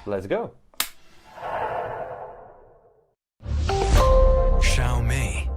Let's go. Xiaomi.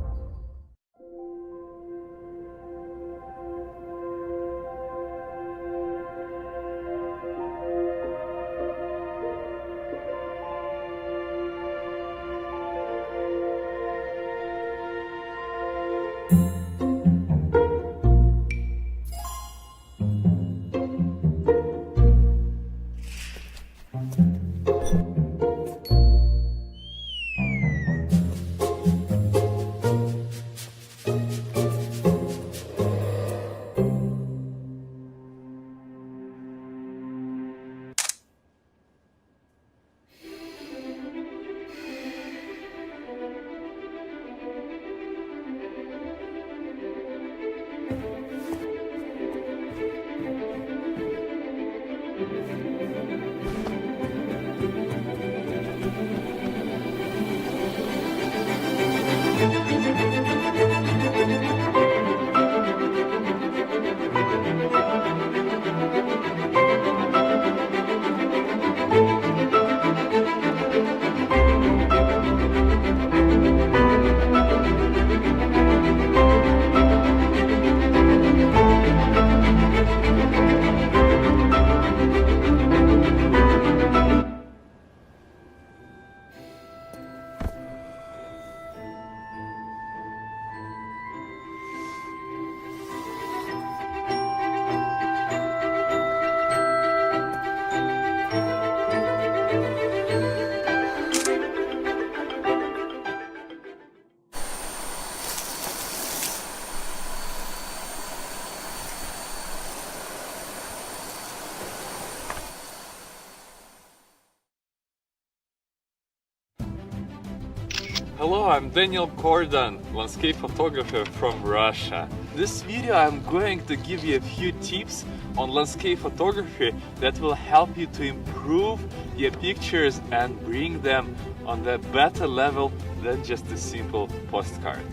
Hello, I'm Daniel Kordan, landscape photographer from Russia. This video I'm going to give you a few tips on landscape photography that will help you to improve your pictures and bring them on a better level than just a simple postcard.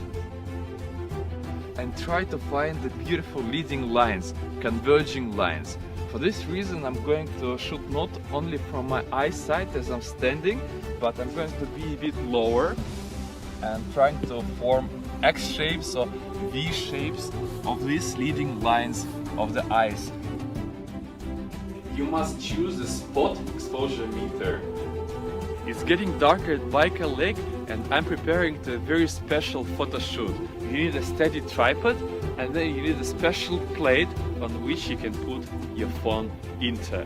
And try to find the beautiful leading lines, converging lines. For this reason I'm going to shoot not only from my eyesight as I'm standing, but I'm going to be a bit lower and trying to form X shapes or V shapes of these leading lines of the eyes. You must choose a spot exposure meter. It's getting darker at Baikal Lake and I'm preparing to a very special photo shoot. You need a steady tripod and then you need a special plate on which you can put your phone into.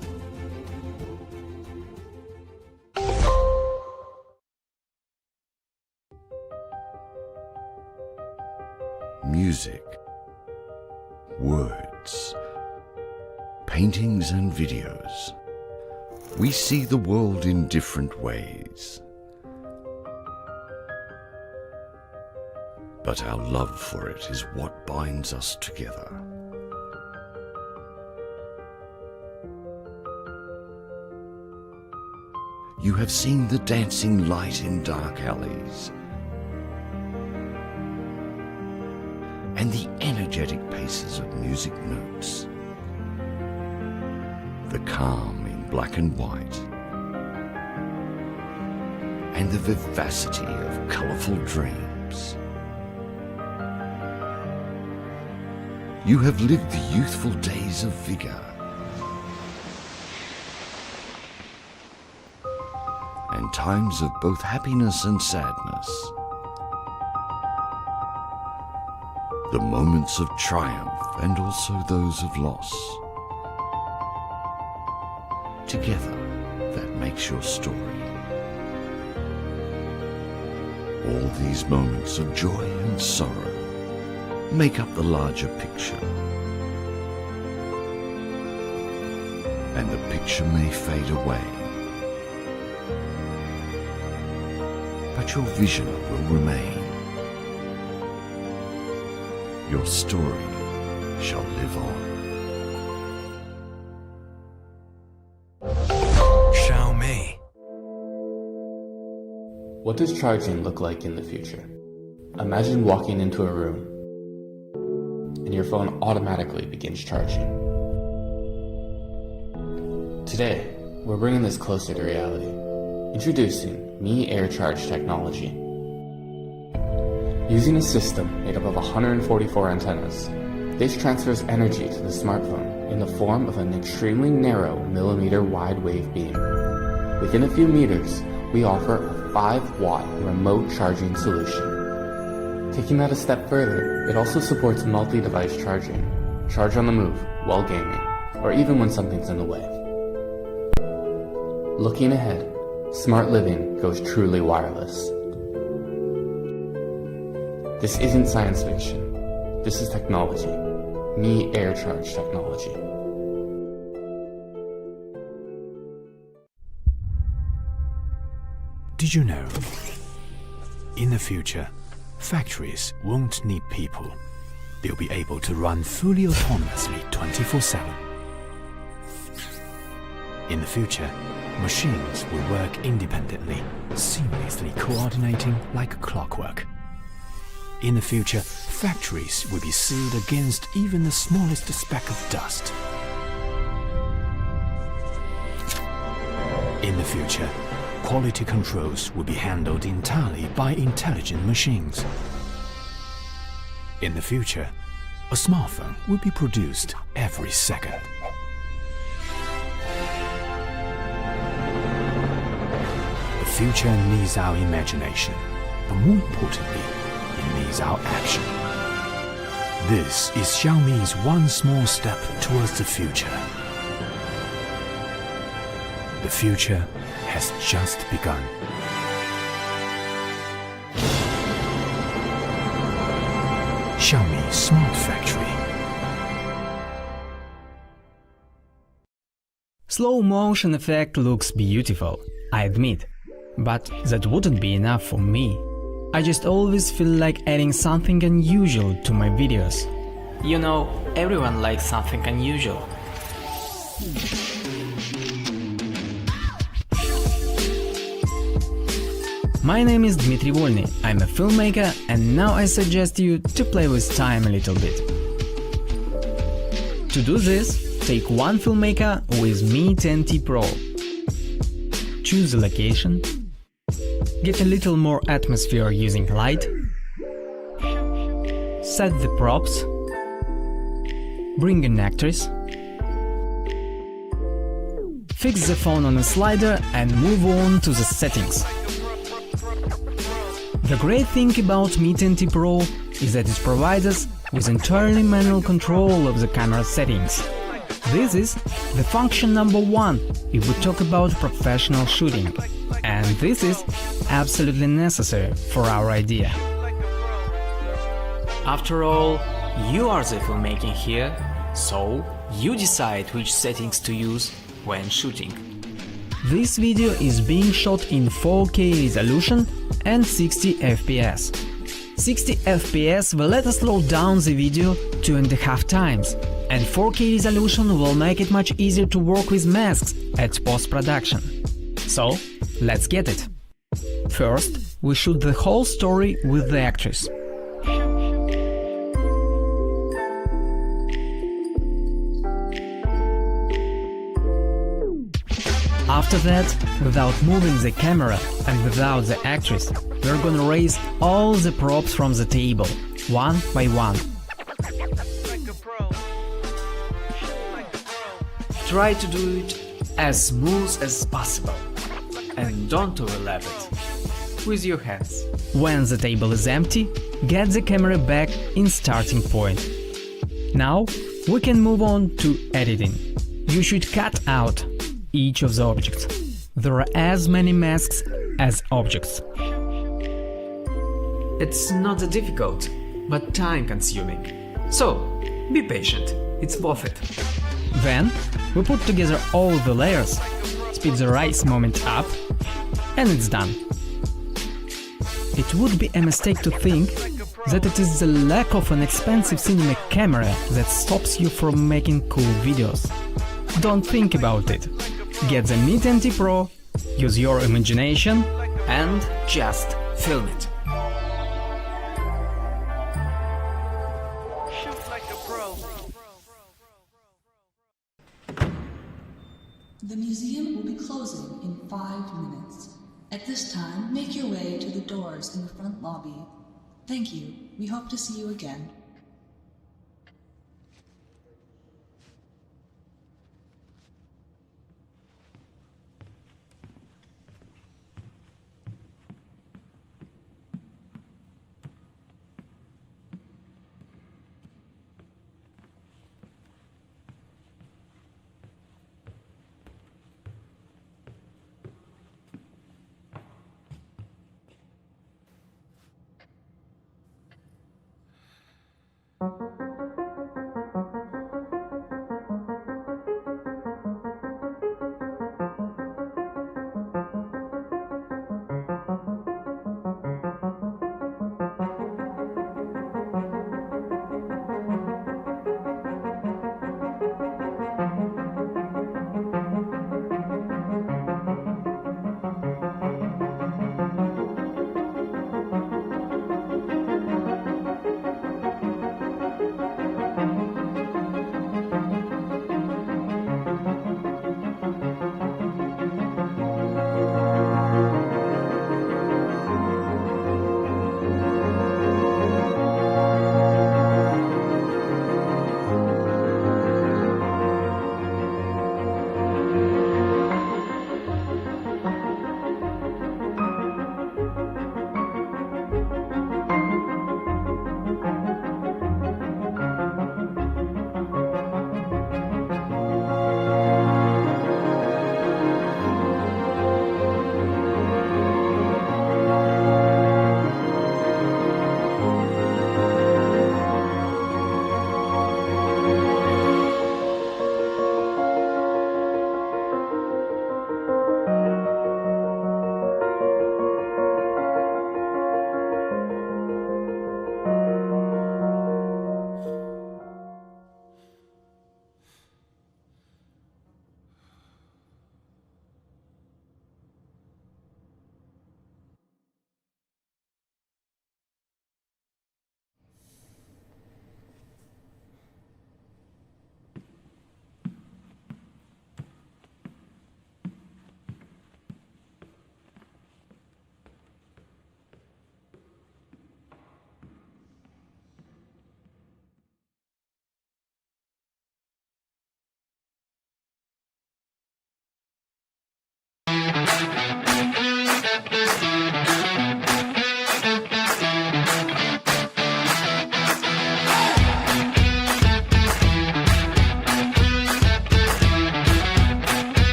Music, words, paintings and videos. We see the world in different ways. But our love for it is what binds us together. You have seen the dancing light in dark alleys, and the energetic paces of music notes, the calm in black and white, and the vivacity of colourful dreams. You have lived the youthful days of vigour and times of both happiness and sadness. The moments of triumph and also those of loss. Together, that makes your story. All these moments of joy and sorrow make up the larger picture. And the picture may fade away, but your vision will remain. Your story shall live on. What does charging look like in the future? Imagine walking into a room and your phone automatically begins charging. Today, we're bringing this closer to reality. Introducing Mi Air Charge technology. Using a system made up of 144 antennas, this transfers energy to the smartphone in the form of an extremely narrow millimeter wide wave beam. Within a few meters, we offer a 5-watt remote charging solution. Taking that a step further, it also supports multi-device charging, charge on the move while gaming, or even when something's in the way. Looking ahead, smart living goes truly wireless. This isn't science fiction. This is technology. Mi Air Charge technology. Did you know? In the future, factories won't need people. They'll be able to run fully autonomously 24/7. In the future, machines will work independently, seamlessly coordinating like clockwork. In the future, factories will be sealed against even the smallest speck of dust. In the future, quality controls will be handled entirely by intelligent machines. In the future, a smartphone will be produced every second. The future needs our imagination, but more importantly, it needs our action. This is Xiaomi's one small step towards the future. The future has just begun. Xiaomi Smart Factory. Slow motion effect looks beautiful, I admit, but that wouldn't be enough for me. I just always feel like adding something unusual to my videos. You know, everyone likes something unusual. My name is Dmitry Volny, I'm a filmmaker, and now I suggest you to play with time a little bit. To do this, take one filmmaker with Mi 10T Pro. Choose the location. Get a little more atmosphere using light. Set the props. Bring an actress. Fix the phone on a slider and move on to the settings. The great thing about Mi 10T Pro is that it provides us with entirely manual control of the camera settings. This is the function number one if we talk about professional shooting, and this is absolutely necessary for our idea. After all, you are the filmmaking here, so you decide which settings to use when shooting. This video is being shot in 4K resolution and 60 FPS. 60 FPS will let us slow down the video 2.5 times, and 4K resolution will make it much easier to work with masks at post-production. So, let's get it. First, we shoot the whole story with the actress. After that, without moving the camera and without the actress, we're gonna raise all the props from the table, one by one. Try to do it as smooth as possible, and don't overlap it with your hands. When the table is empty, get the camera back in starting point. Now we can move on to editing. You should cut out each of the objects. There are as many masks as objects. It's not that difficult, but time-consuming. So, be patient, it's worth it. Then, we put together all the layers, speed the rise moment up, and it's done. It would be a mistake to think that it is the lack of an expensive cinema camera that stops you from making cool videos. Don't think about it. Get the Mi 10T Pro Use your imagination and just film it. Shoot like a pro. The museum will be closing in 5 minutes. At this time, make your way to the doors in the front lobby. Thank you. We hope to see you again.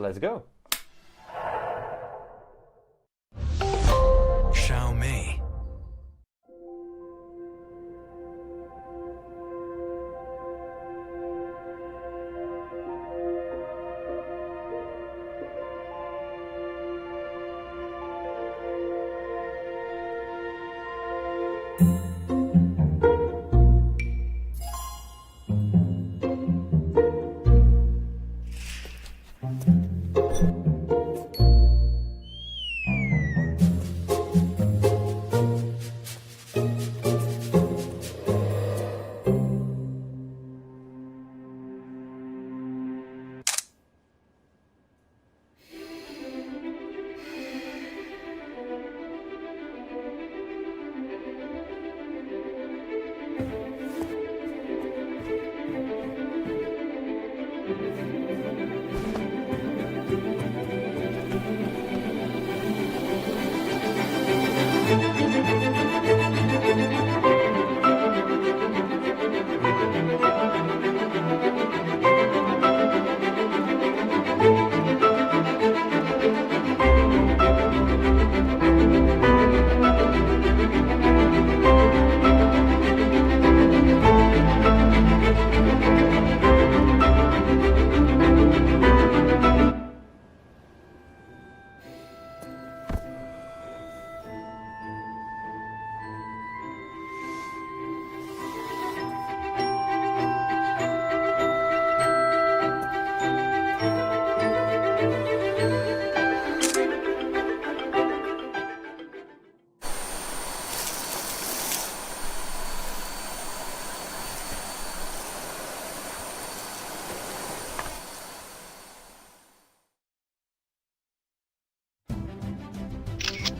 Let's go. Xiaomi.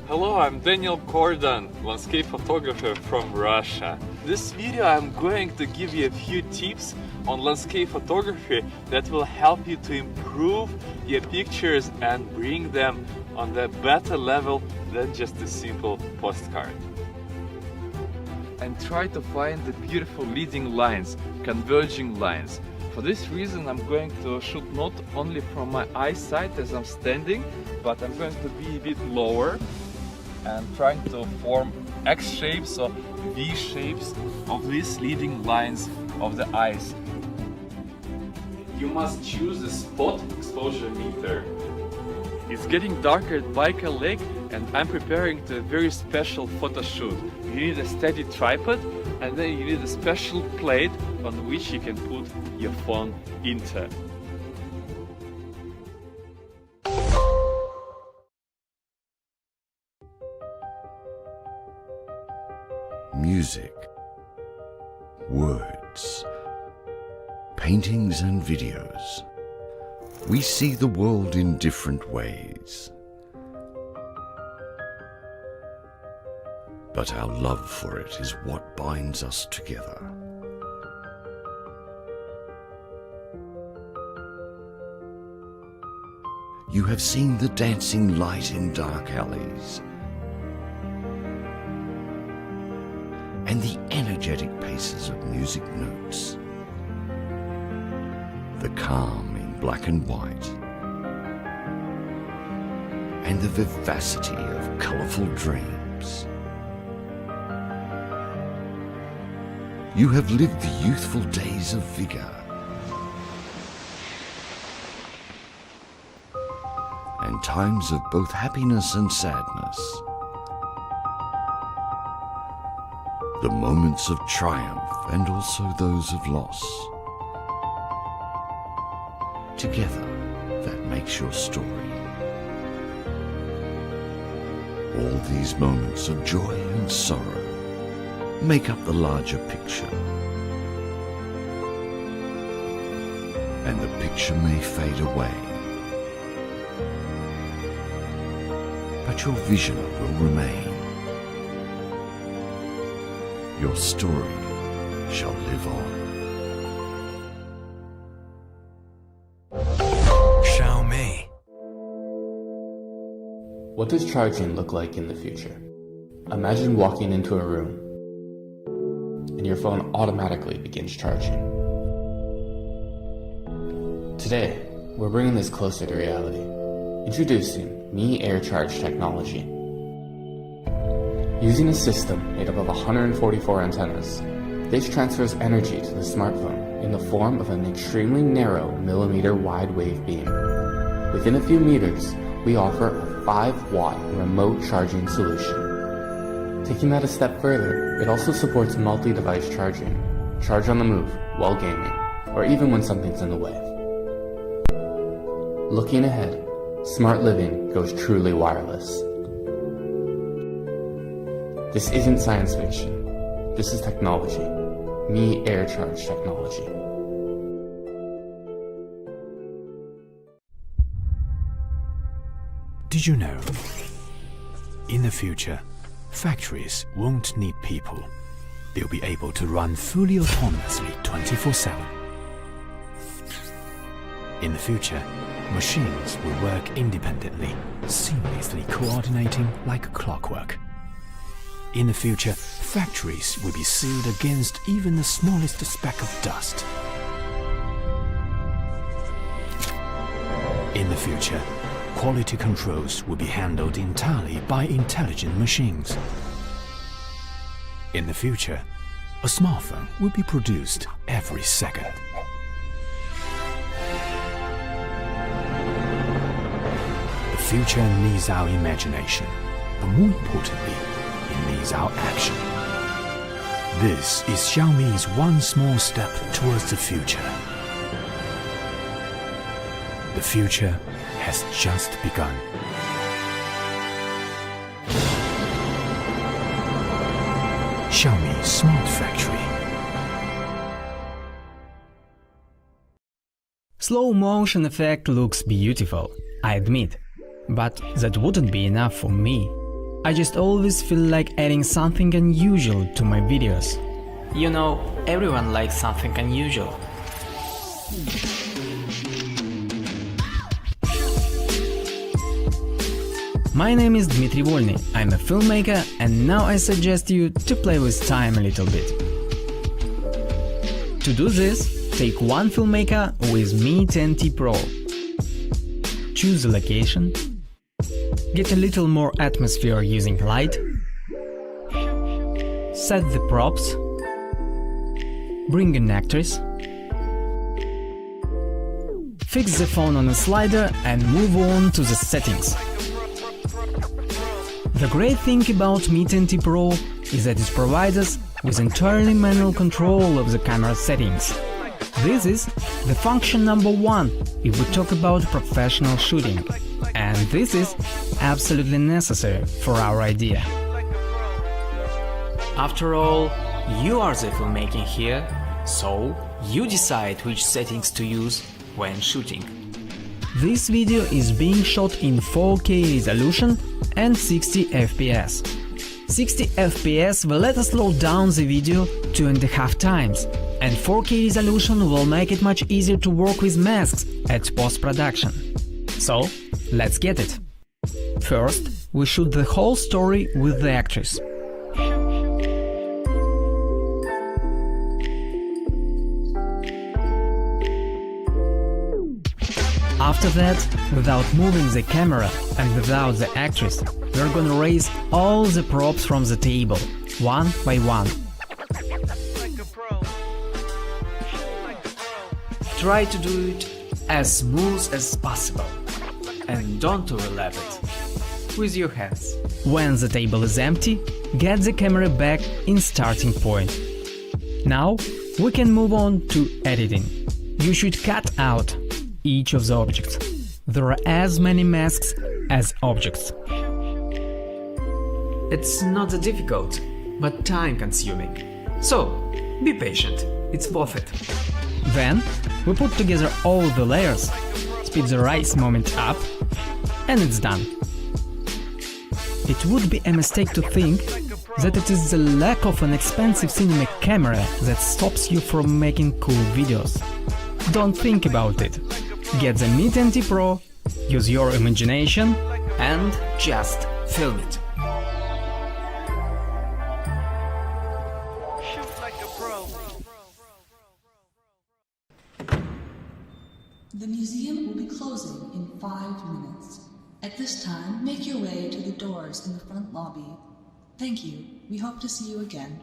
Hello, I'm Daniel Gordon, landscape photographer from Russia. This video I'm going to give you a few tips on landscape photography that will help you to improve your pictures and bring them on a better level than just a simple postcard. And try to find the beautiful leading lines, converging lines. For this reason I'm going to shoot not only from my eyesight as I'm standing, but I'm going to be a bit lower and trying to form X shapes or V shapes of these leading lines of the eyes. You must choose a spot exposure meter. It's getting darker at Baikal Lake and I'm preparing to a very special photo shoot. You need a steady tripod and then you need a special plate on which you can put your phone into. Music, words, paintings and videos. We see the world in different ways. But our love for it is what binds us together. You have seen the dancing light in dark alleys, and the energetic paces of music notes, the calm in black and white, and the vivacity of colourful dreams. You have lived the youthful days of vigour and times of both happiness and sadness. The moments of triumph and also those of loss. Together, that makes your story. All these moments of joy and sorrow make up the larger picture. And the picture may fade away, but your vision will remain. Your story shall live on. Xiaomi. What does charging look like in the future? Imagine walking into a room and your phone automatically begins charging. Today, we're bringing this closer to reality. Introducing MIUI Air Charge technology. Using a system made up of 144 antennas, this transfers energy to the smartphone in the form of an extremely narrow millimeter wide wave beam. Within a few meters, we offer a 5-watt remote charging solution. Taking that a step further, it also supports multi-device charging, charge on the move while gaming, or even when something's in the way. Looking ahead, smart living goes truly wireless. This isn't science fiction. This is technology. MIUI Air Charge technology. Did you know? In the future, factories won't need people. They'll be able to run fully autonomously 24/7. In the future, machines will work independently, seamlessly coordinating like clockwork. In the future, factories will be sealed against even the smallest speck of dust. In the future, quality controls will be handled entirely by intelligent machines. In the future, a smartphone will be produced every second. The future needs our imagination, but more importantly, it needs our action. This is Xiaomi's one small step towards the future. The future has just begun. Xiaomi Smart Factory. Slow motion effect looks beautiful, I admit, but that wouldn't be enough for me. I just always feel like adding something unusual to my videos. You know, everyone likes something unusual. My name is Dmitry Volny, I'm a filmmaker, and now I suggest you to play with time a little bit. To do this, take one filmmaker with Mi 10T Pro. Choose the location, get a little more atmosphere using light, set the props, bring an actress, fix the phone on a slider and move on to the settings. The great thing about Mi 10T Pro is that it provides us with entirely manual control of the camera settings. This is the function number one if we talk about professional shooting, and this is absolutely necessary for our idea. After all, you are the filmmaking here, so you decide which settings to use when shooting. This video is being shot in 4K resolution and 60 FPS. 60 FPS will let us slow down the video 2.5 times, and 4K resolution will make it much easier to work with masks at post-production. So, let's get it. First, we shoot the whole story with the actress. After that, without moving the camera and without the actress, we're gonna raise all the props from the table, one by one. Try to do it as smooth as possible, and don't overlap it with your hands. When the table is empty, get the camera back in starting point. Now we can move on to editing. You should cut out each of the objects. There are as many masks as objects. It's not that difficult, but time-consuming. So, be patient, it's worth it. Then, we put together all the layers, speed the rise moment up, and it's done. It would be a mistake to think that it is the lack of an expensive cinema camera that stops you from making cool videos. Don't think about it. Get the Mi 10T Pro, use your imagination, and just film it. The museum will be closing in 5 minutes. At this time, make your way to the doors in the front lobby. Thank you. We hope to see you again.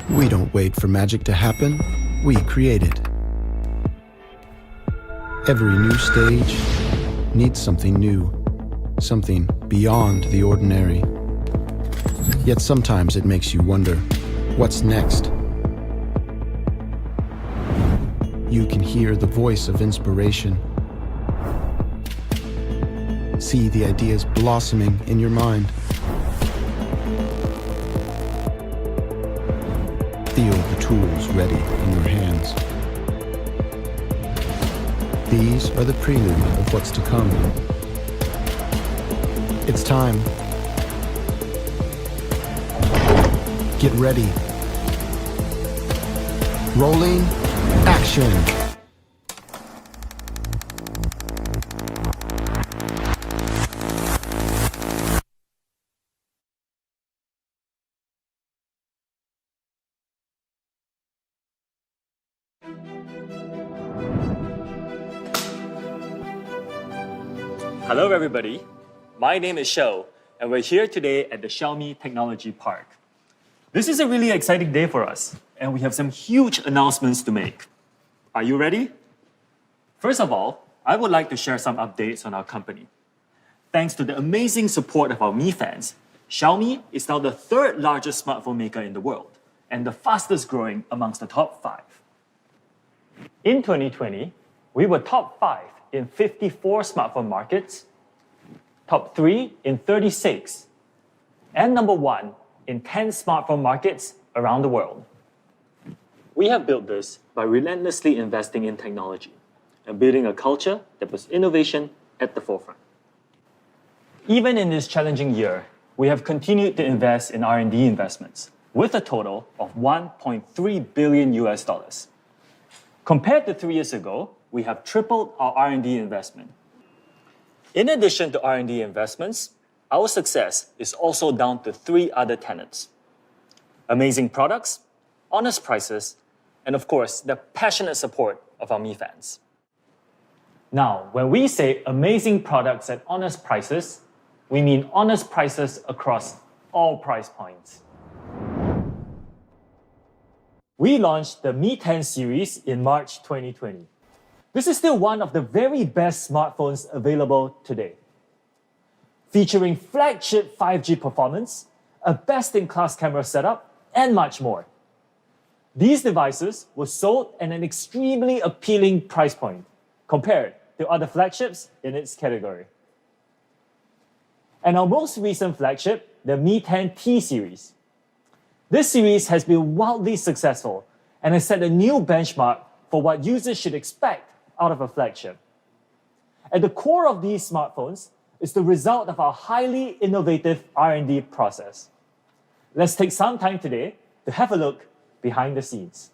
We don't wait for magic to happen, we create it. Every new stage needs something new, something beyond the ordinary. Yet sometimes it makes you wonder, what's next? You can hear the voice of inspiration. See the ideas blossoming in your mind. Feel the tools ready in your hands. These are the prelude of what's to come. It's time. Get ready. Rolling action. Hello everybody, my name is Shou, and we're here today at the Xiaomi Technology Park. This is a really exciting day for us, and we have some huge announcements to make. Are you ready? First of all, I would like to share some updates on our company. Thanks to the amazing support of our Mi fans, Xiaomi is now the third largest smartphone maker in the world, and the fastest growing amongst the top 5. In 2020, we were top 5 in 54 smartphone markets, top 3 in 36, and number 1 in 10 smartphone markets around the world. We have built this by relentlessly investing in technology and building a culture that puts innovation at the forefront. Even in this challenging year, we have continued to invest in R&D investments with a total of $1.3 billion. Compared to 3 years ago, we have tripled our R&D investment. In addition to R&D investments, our success is also down to 3 other tenets: amazing products, honest prices, and of course, the passionate support of our Mi fans. Now, when we say amazing products at honest prices, we mean honest prices across all price points. We launched the Mi 10 series in March 2020. This is still one of the very best smartphones available today. Featuring flagship 5G performance, a best-in-class camera setup, and much more. These devices were sold at an extremely appealing price point compared to other flagships in its category. And our most recent flagship, the Mi 10T series. This series has been wildly successful and has set a new benchmark for what users should expect out of a flagship. At the core of these smartphones is the result of our highly innovative R&D process. Let's take some time today to have a look behind the scenes.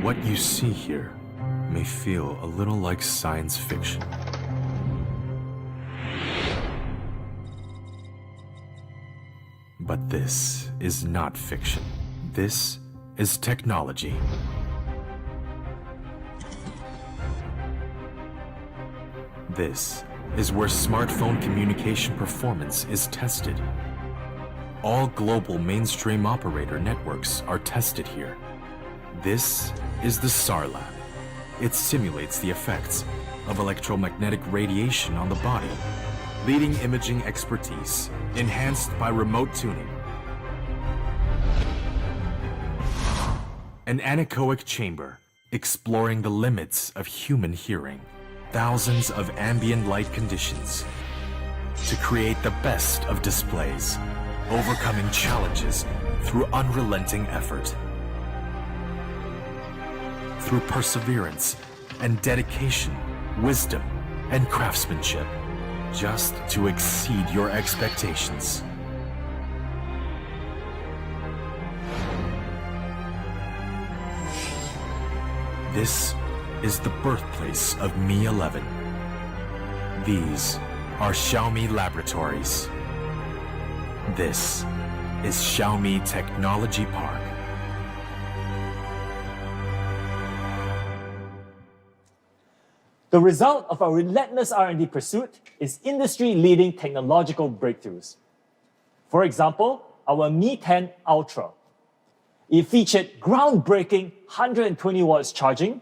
What you see here may feel a little like science fiction. But this is not fiction. This is technology. This is where smartphone communication performance is tested. All global mainstream operator networks are tested here. This is the SAR lab. It simulates the effects of electromagnetic radiation on the body, leading imaging expertise enhanced by remote tuning. An anechoic chamber exploring the limits of human hearing, thousands of ambient light conditions to create the best of displays, overcoming challenges through unrelenting effort. Through perseverance and dedication, wisdom and craftsmanship, just to exceed your expectations. This is the birthplace of Mi 11. These are Xiaomi Laboratories. This is Xiaomi Technology Park. The result of our relentless R&D pursuit is industry-leading technological breakthroughs. For example, our Mi 10 Ultra. It featured groundbreaking 120 watts charging,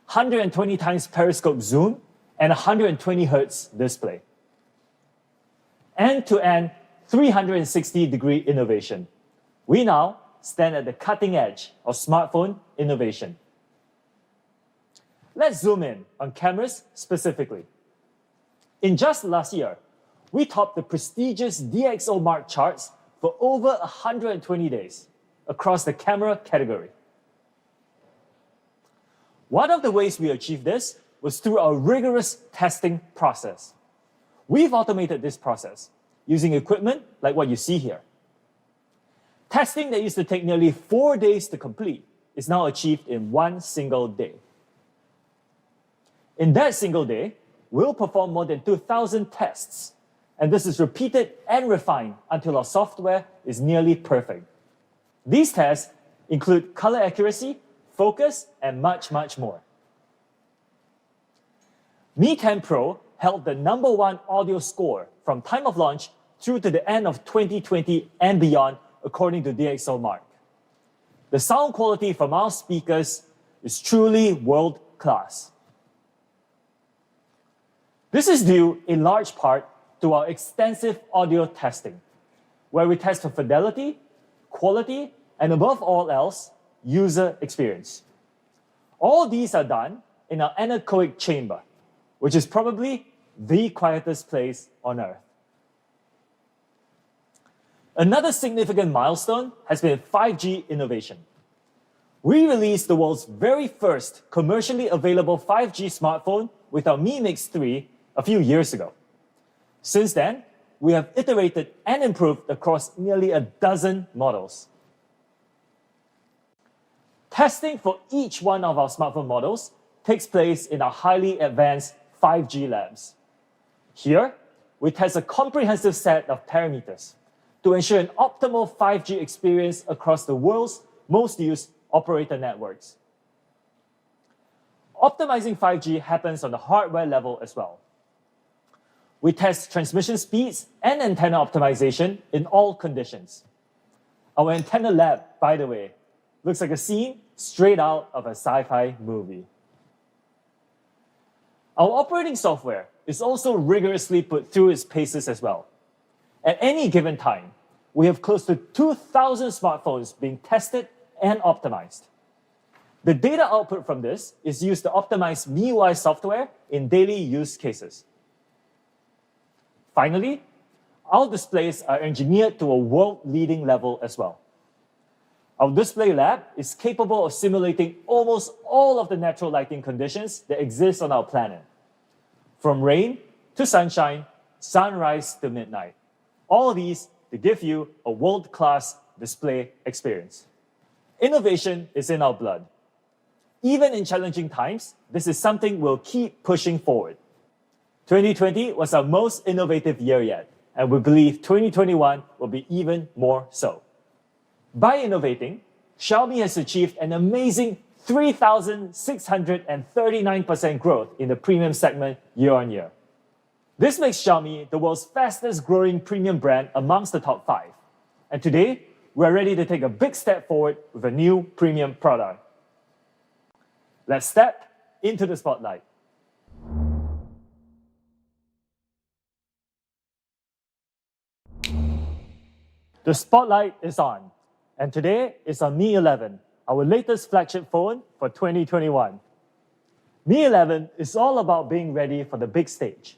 120 times periscope zoom, and 120 Hz display. End-to-end 360-degree innovation. We now stand at the cutting edge of smartphone innovation. Let's zoom in on cameras specifically. In just last year, we topped the prestigious DxOMark charts for over 120 days across the camera category. One of the ways we achieved this was through our rigorous testing process. We've automated this process using equipment like what you see here. Testing that used to take nearly 4 days to complete is now achieved in one single day. In that single day, we'll perform more than 2,000 tests, and this is repeated and refined until our software is nearly perfect. These tests include color accuracy, focus, and much, much more. Mi 10 Pro held the #1 audio score from time of launch through to the end of 2020 and beyond, according to DxOMark. The sound quality from our speakers is truly world-class. This is due in large part to our extensive audio testing, where we test for fidelity, quality, and above all else, user experience. All these are done in our anechoic chamber, which is probably the quietest place on Earth. Another significant milestone has been 5G innovation. We released the world's very first commercially available 5G smartphone with our Mi Mix 3 a few years ago. Since then, we have iterated and improved across nearly a dozen models. Testing for each one of our smartphone models takes place in our highly advanced 5G labs. Here, we test a comprehensive set of parameters to ensure an optimal 5G experience across the world's most used operator networks. Optimizing 5G happens on the hardware level as well. We test transmission speeds and antenna optimization in all conditions. Our antenna lab, by the way, looks like a scene straight out of a sci-fi movie. Our operating software is also rigorously put through its paces as well. At any given time, we have close to 2,000 smartphones being tested and optimized. The data output from this is used to optimize MIUI software in daily use cases. Finally, our displays are engineered to a world-leading level as well. Our display lab is capable of simulating almost all of the natural lighting conditions that exist on our planet, from rain to sunshine, sunrise to midnight. All these to give you a world-class display experience. Innovation is in our blood. Even in challenging times, this is something we'll keep pushing forward. 2020 was our most innovative year yet, and we believe 2021 will be even more so. By innovating, Xiaomi has achieved an amazing 3,639% growth in the premium segment year on year. This makes Xiaomi the world's fastest growing premium brand amongst the top 5. And today, we're ready to take a big step forward with a new premium product. Let's step into the spotlight. The spotlight is on, and today is our Mi 11, our latest flagship phone for 2021. Mi 11 is all about being ready for the big stage.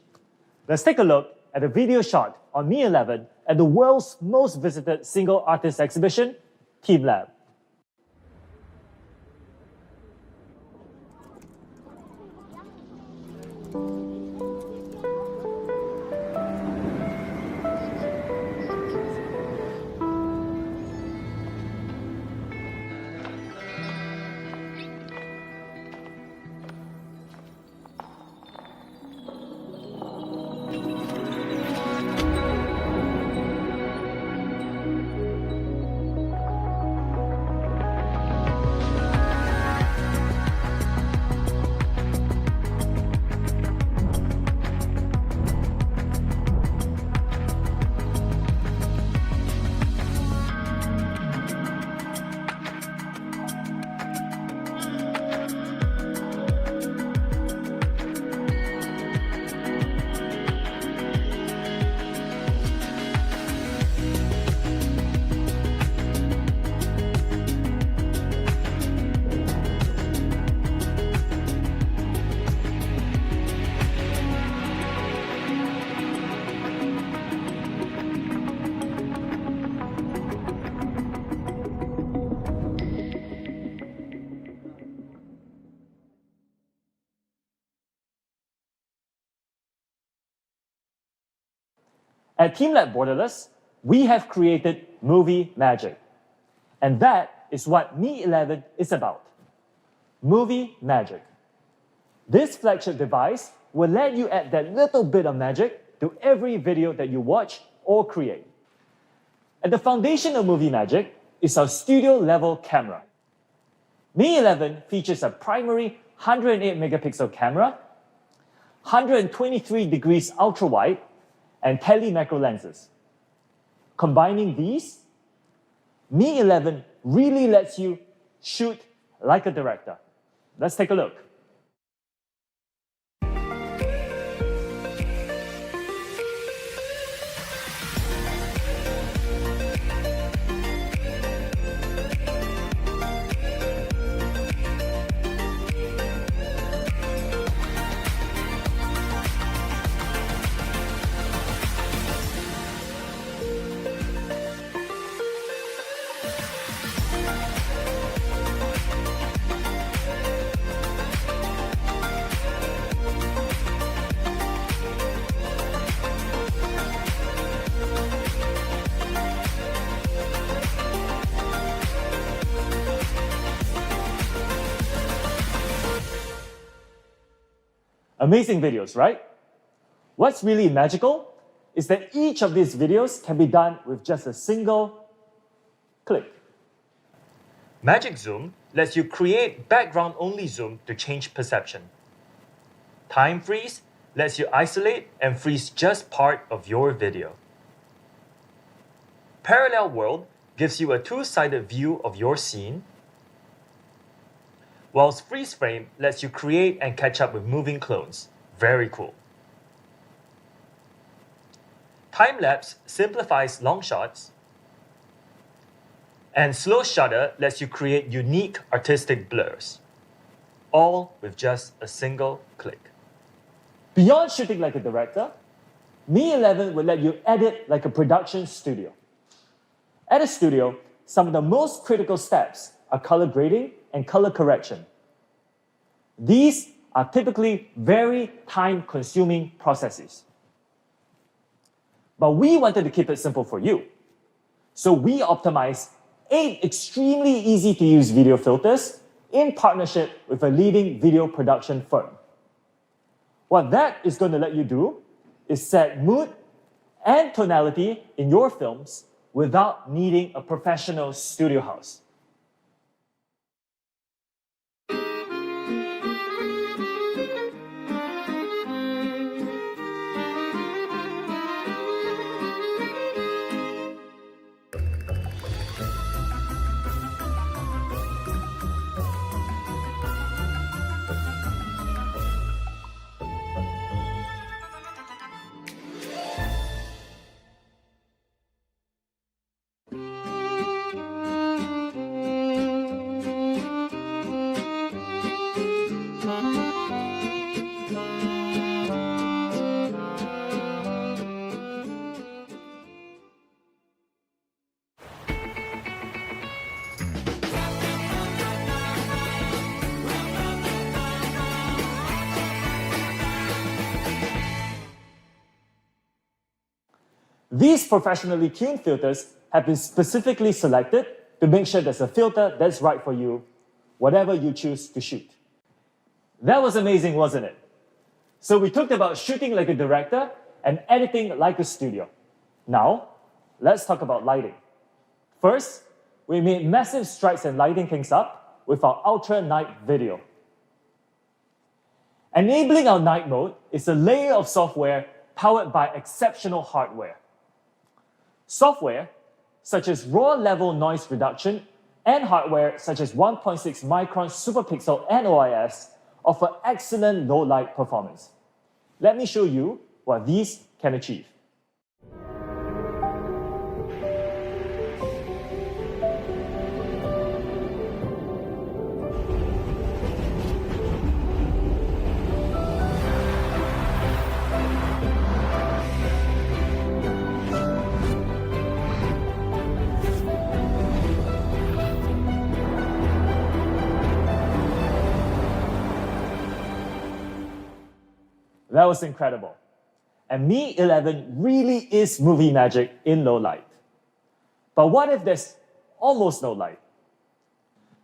Let's take a look at a video shot on Mi 11 at the world's most visited single artist exhibition, Team Lab. At TeamLab Borderless, we have created movie magic. And that is what Mi 11 is about. Movie magic. This flagship device will let you add that little bit of magic to every video that you watch or create. At the foundation of movie magic is our studio-level camera. Mi 11 features a primary 108 megapixel camera, 123 degrees ultra-wide, and tele-macro lenses. Combining these, Mi 11 really lets you shoot like a director. Let's take a look. Amazing videos, right? What's really magical is that each of these videos can be done with just a single click. Magic Zoom lets you create background-only zoom to change perception. Time Freeze lets you isolate and freeze just part of your video. Parallel World gives you a two-sided view of your scene, whilst Freeze Frame lets you create and catch up with moving clones. Very cool. Time Lapse simplifies long shots, and Slow Shutter lets you create unique artistic blurs, all with just a single click. Beyond shooting like a director, Mi 11 will let you edit like a production studio. At a studio, some of the most critical steps are color grading and color correction. These are typically very time-consuming processes. But we wanted to keep it simple for you. So we optimized 8 extremely easy-to-use video filters in partnership with a leading video production firm. What that is going to let you do is set mood and tonality in your films without needing a professional studio house. These professionally tuned filters have been specifically selected to make sure there's a filter that's right for you, whatever you choose to shoot. That was amazing, wasn't it? So we talked about shooting like a director and editing like a studio. Now, let's talk about lighting. First, we made massive strides in lighting things up with our Ultra Night video. Enabling our night mode is a layer of software powered by exceptional hardware. Software such as raw level noise reduction and hardware such as 1.6 micron superpixel NOIS offer excellent low light performance. Let me show you what these can achieve. That was incredible. and Mi 11 really is movie magic in low light. But what if there's almost no light?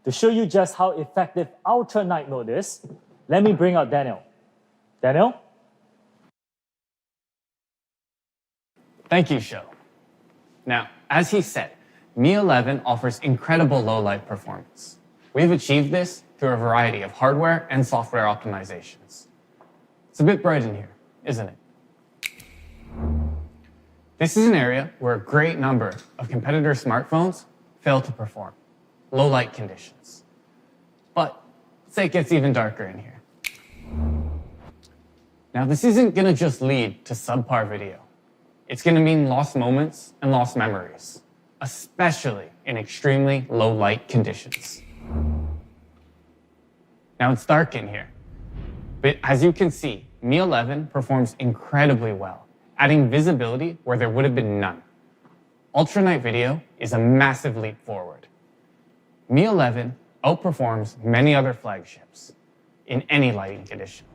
To show you just how effective Ultra Night Mode is, let me bring out Daniel. Daniel? Thank you, Sho. Now, as he said, Mi 11 offers incredible low-light performance. We've achieved this through a variety of hardware and software optimizations. It's a bit bright in here, isn't it? This is an area where a great number of competitor smartphones fail to perform. Low-light conditions. But let's say it gets even darker in here. Now, this isn't going to just lead to subpar video. It's going to mean lost moments and lost memories, especially in extremely low light conditions. Now it's dark in here, but as you can see, Mi 11 performs incredibly well, adding visibility where there would have been none. Ultra night video is a massive leap forward. Mi 11 outperforms many other flagships in any lighting condition.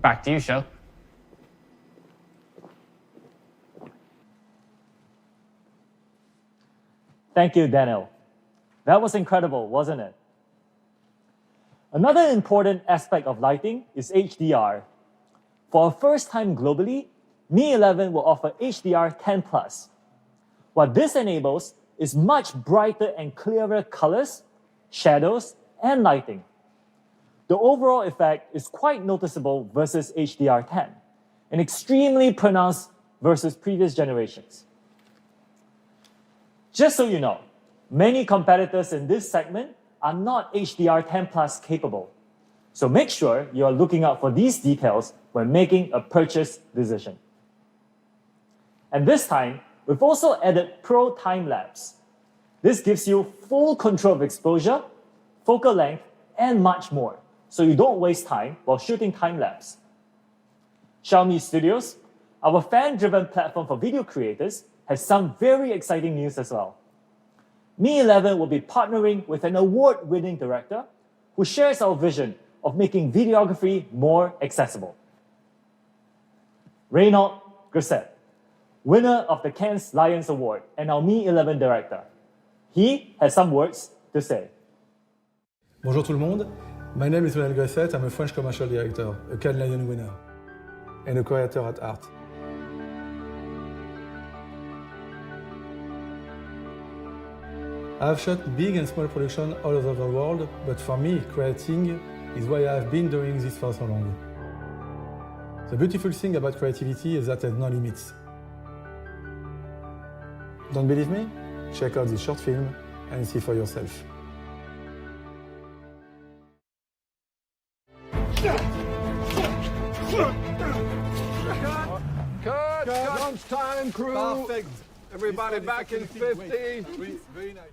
Back to you, Sho. Thank you, Daniel. That was incredible, wasn't it? Another important aspect of lighting is HDR. For a first time globally, Mi 11 will offer HDR 10+. What this enables is much brighter and clearer colors, shadows, and lighting. The overall effect is quite noticeable versus HDR 10, and extremely pronounced versus previous generations. Just so you know, many competitors in this segment are not HDR 10+ capable. So make sure you are looking out for these details when making a purchase decision. And this time, we've also added Pro Time Lapse. This gives you full control of exposure, focal length, and much more, so you don't waste time while shooting time lapse. Xiaomi Studios, our fan-driven platform for video creators, has some very exciting news as well. Mi 11 will be partnering with an award-winning director who shares our vision of making videography more accessible. Reynaud Grosset, winner of the Cannes Lions Award and our Mi 11 director. He has some words to say. Bonjour tout le monde. My name is Reynaud Grosset. I'm a French commercial director, a Cannes Lion winner, and a co-creator at Art. I've shot big and small productions all over the world, but for me, creating is why I've been doing this for so long. The beautiful thing about creativity is that there's no limits. Don't believe me? Check out this short film and see for yourself. Cut! Lunchtime, crew! Perfect. Everybody back in 50. Very nice.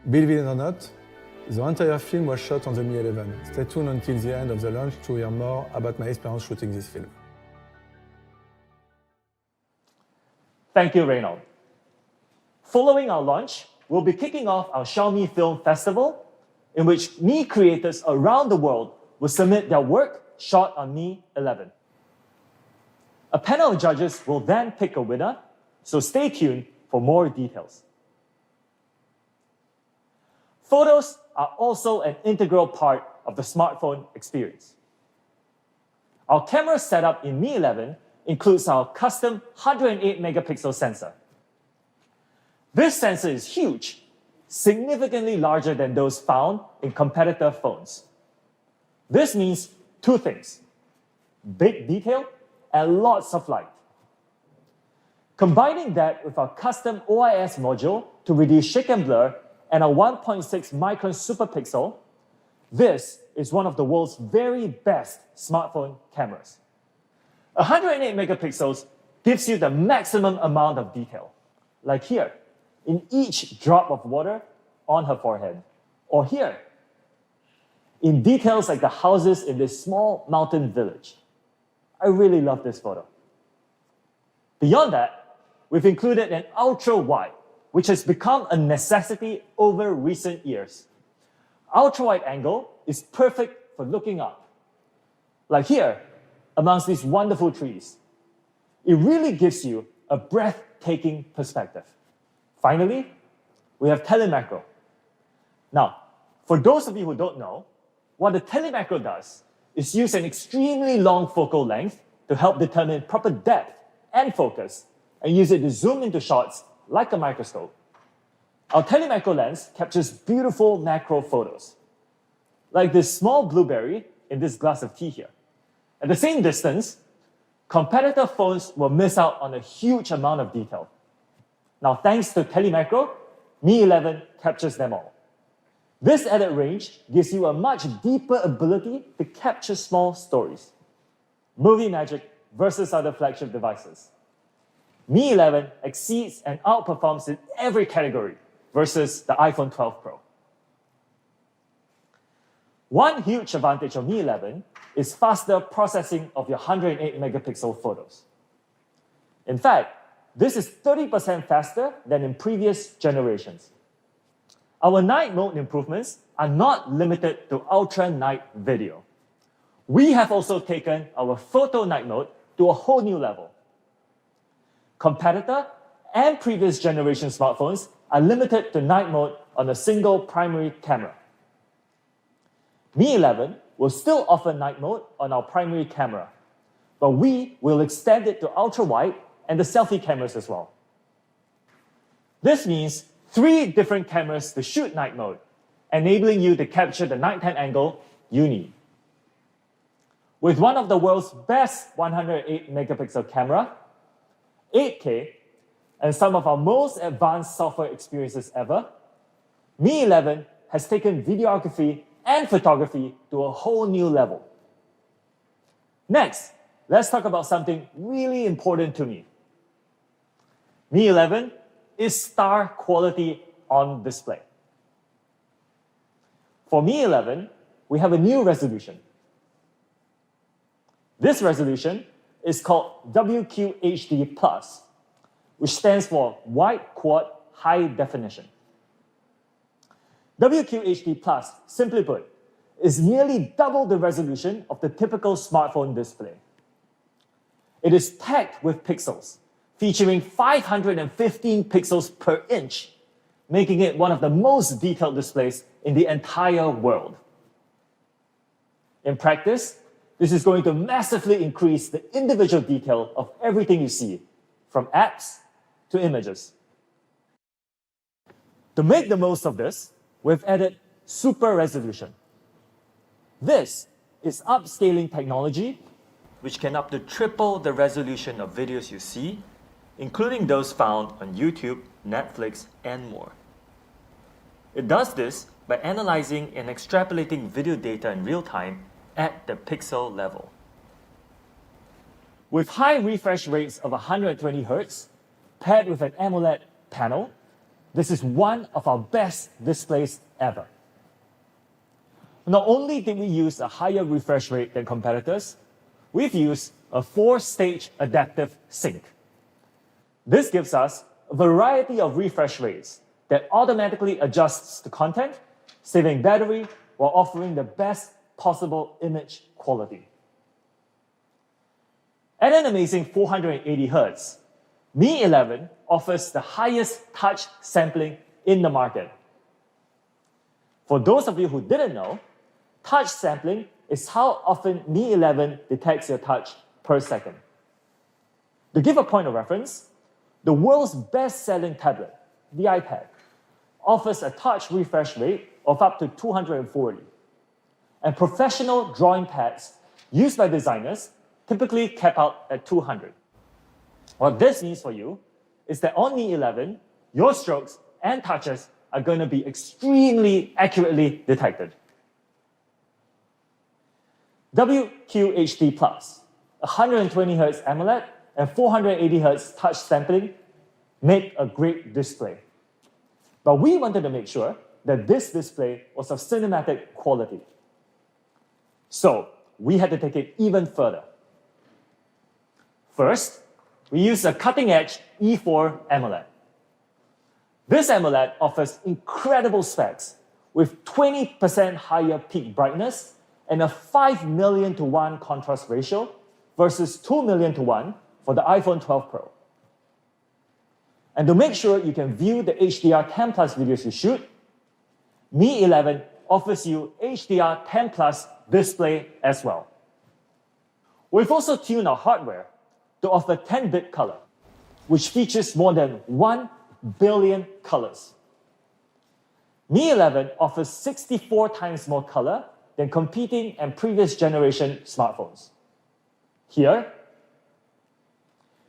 Believe it or not, the entire film was shot on the Mi 11. Stay tuned until the end of the launch to hear more about my experience shooting this film. Thank you, Reynaud. Following our launch, we'll be kicking off our Xiaomi Film Festival, in which Mi creators around the world will submit their work shot on Mi 11. A panel of judges will then pick a winner, so stay tuned for more details. Photos are also an integral part of the smartphone experience. Our camera setup in Mi 11 includes our custom 108 megapixel sensor. This sensor is huge, significantly larger than those found in competitor phones. This means two things: big detail and lots of light. Combining that with our custom OIS module to reduce shake and blur and a 1.6 micron superpixel, this is one of the world's very best smartphone cameras. 108 megapixels gives you the maximum amount of detail, like here, in each drop of water on her forehead, or here, in details like the houses in this small mountain village. I really love this photo. Beyond that, we've included an ultra-wide, which has become a necessity over recent years. Ultra-wide angle is perfect for looking up, like here, amongst these wonderful trees. It really gives you a breathtaking perspective. Finally, we have telemacro. Now, for those of you who don't know, what the telemacro does is use an extremely long focal length to help determine proper depth and focus, and use it to zoom into shots like a microscope. Our telemacro lens captures beautiful macro photos, like this small blueberry in this glass of tea here. At the same distance, competitor phones will miss out on a huge amount of detail. Now, thanks to telemacro, Mi 11 captures them all. This added range gives you a much deeper ability to capture small stories. Movie magic versus other flagship devices. Mi 11 exceeds and outperforms in every category versus the iPhone 12 Pro. One huge advantage of Mi 11 is faster processing of your 108 megapixel photos. In fact, this is 30% faster than in previous generations. Our night mode improvements are not limited to ultra night video. We have also taken our photo night mode to a whole new level. Competitor and previous generation smartphones are limited to night mode on a single primary camera. Mi 11 will still offer night mode on our primary camera, but we will extend it to ultra-wide and the selfie cameras as well. This means 3 different cameras to shoot night mode, enabling you to capture the nighttime angle you need. With one of the world's best 108 megapixel camera, 8K, and some of our most advanced software experiences ever, Mi 11 has taken videography and photography to a whole new level. Next, let's talk about something really important to me. Mi 11 is star quality on display. For Mi 11, we have a new resolution. This resolution is called WQHD+, which stands for Wide Quad High Definition. WQHD+, simply put, is nearly double the resolution of the typical smartphone display. It is packed with pixels, featuring 515 pixels per inch, making it one of the most detailed displays in the entire world. In practice, this is going to massively increase the individual detail of everything you see, from apps to images. To make the most of this, we've added super resolution. This is upscaling technology which can up to triple the resolution of videos you see, including those found on YouTube, Netflix, and more. It does this by analyzing and extrapolating video data in real time at the pixel level. With high refresh rates of 120 Hz, paired with an AMOLED panel, this is one of our best displays ever. Not only did we use a higher refresh rate than competitors, we've used a 4-stage adaptive sync. This gives us a variety of refresh rates that automatically adjusts the content, saving battery while offering the best possible image quality. At an amazing 480 Hz, Mi 11 offers the highest touch sampling in the market. For those of you who didn't know, touch sampling is how often Mi 11 detects your touch per second. To give a point of reference, the world's best-selling tablet, the iPad, offers a touch refresh rate of up to 240. and professional drawing pads used by designers typically cap out at 200. What this means for you is that on Mi 11, your strokes and touches are going to be extremely accurately detected. WQHD+, 120Hz AMOLED and 480Hz touch sampling make a great display. But we wanted to make sure that this display was of cinematic quality. So we had to take it even further. First, we used a cutting-edge E4 AMOLED. This AMOLED offers incredible specs with 20% higher peak brightness and a 5 million to 1 contrast ratio versus 2 million to 1 for the iPhone 12 Pro. And to make sure you can view the HDR 10 Plus videos you shoot, Mi 11 offers you HDR 10 Plus display as well. We've also tuned our hardware to offer 10-bit color, which features more than 1 billion colors. Mi 11 offers 64 times more color than competing and previous generation smartphones. Here,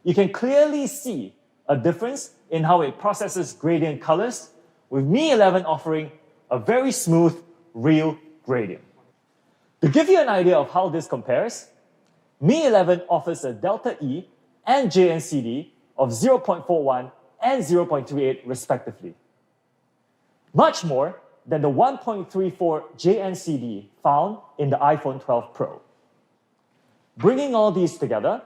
you can clearly see a difference in how it processes gradient colors, with Mi 11 offering a very smooth, real gradient. To give you an idea of how this compares, Mi 11 offers a Delta E and JNCD of 0.41 and 0.38 respectively, much more than the 1.34 JNCD found in the iPhone 12 Pro. Bringing all these together,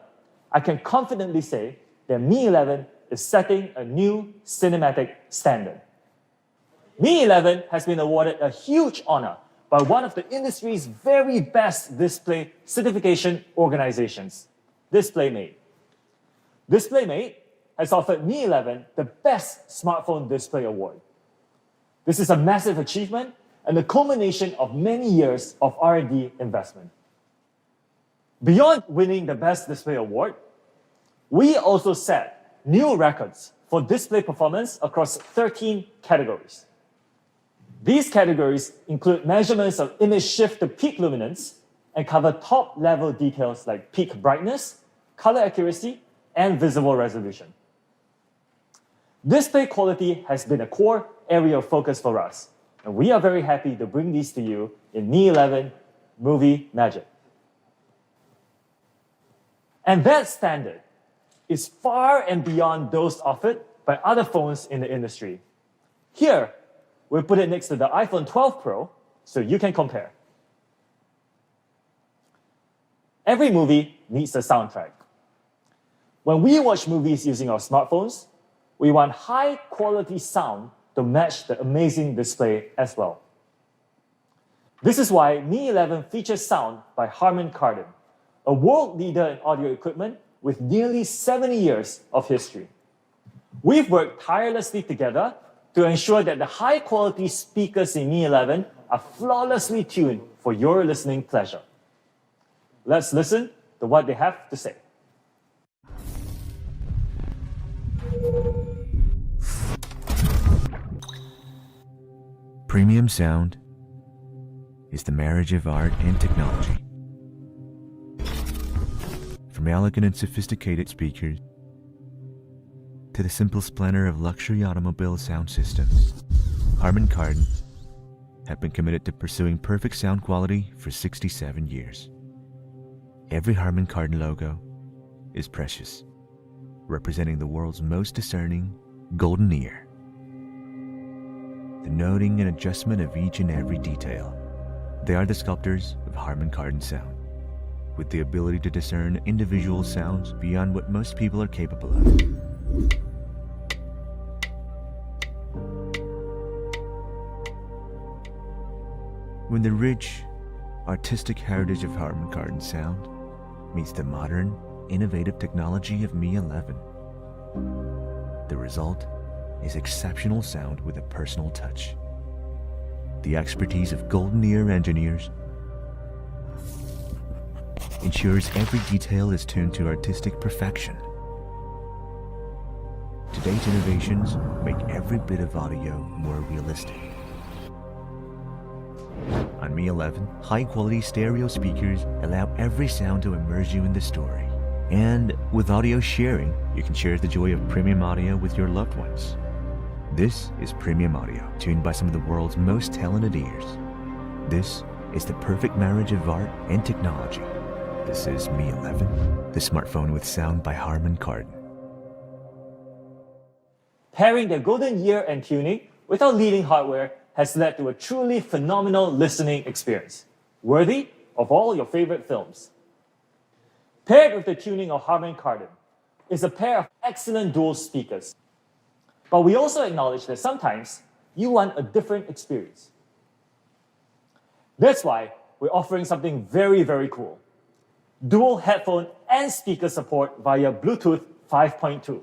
I can confidently say that Mi 11 is setting a new cinematic standard. Mi 11 has been awarded a huge honor by one of the industry's very best display certification organizations, DisplayMate. DisplayMate has offered Mi 11 the Best Smartphone Display Award. This is a massive achievement and the culmination of many years of R&D investment. Beyond winning the Best Display Award, we also set new records for display performance across 13 categories. These categories include measurements of image shift to peak luminance and cover top-level details like peak brightness, color accuracy, and visible resolution. Display quality has been a core area of focus for us, and we are very happy to bring these to you in Mi 11 Movie Magic. And that standard is far and beyond those offered by other phones in the industry. Here, we'll put it next to the iPhone 12 Pro so you can compare. Every movie needs a soundtrack. When we watch movies using our smartphones, we want high-quality sound to match the amazing display as well. This is why Mi 11 features sound by Harman Kardon, a world leader in audio equipment with nearly 70 years of history. We've worked tirelessly together to ensure that the high-quality speakers in Mi 11 are flawlessly tuned for your listening pleasure. Let's listen to what they have to say. Premium sound is the marriage of art and technology. From elegant and sophisticated speakers to the simple splendor of luxury automobile sound systems, Harman Kardon have been committed to pursuing perfect sound quality for 67 years. Every Harman Kardon logo is precious, representing the world's most discerning golden ear. The noting and adjustment of each and every detail. They are the sculptors of Harman Kardon sound, with the ability to discern individual sounds beyond what most people are capable of. When the rich, artistic heritage of Harman Kardon sound meets the modern, innovative technology of Mi 11, the result is exceptional sound with a personal touch. The expertise of golden ear engineers ensures every detail is tuned to artistic perfection. Today's innovations make every bit of audio more realistic. On Mi 11, high-quality stereo speakers allow every sound to immerse you in the story. And with audio sharing, you can share the joy of premium audio with your loved ones. This is premium audio, tuned by some of the world's most talented ears. This is the perfect marriage of art and technology. This is Mi 11, the smartphone with sound by Harman Kardon. Pairing their golden year and tuning with our leading hardware has led to a truly phenomenal listening experience, worthy of all your favorite films. Paired with the tuning of Harman Kardon is a pair of excellent dual speakers. But we also acknowledge that sometimes you want a different experience. That's why we're offering something very, very cool. Dual headphone and speaker support via Bluetooth 5.2.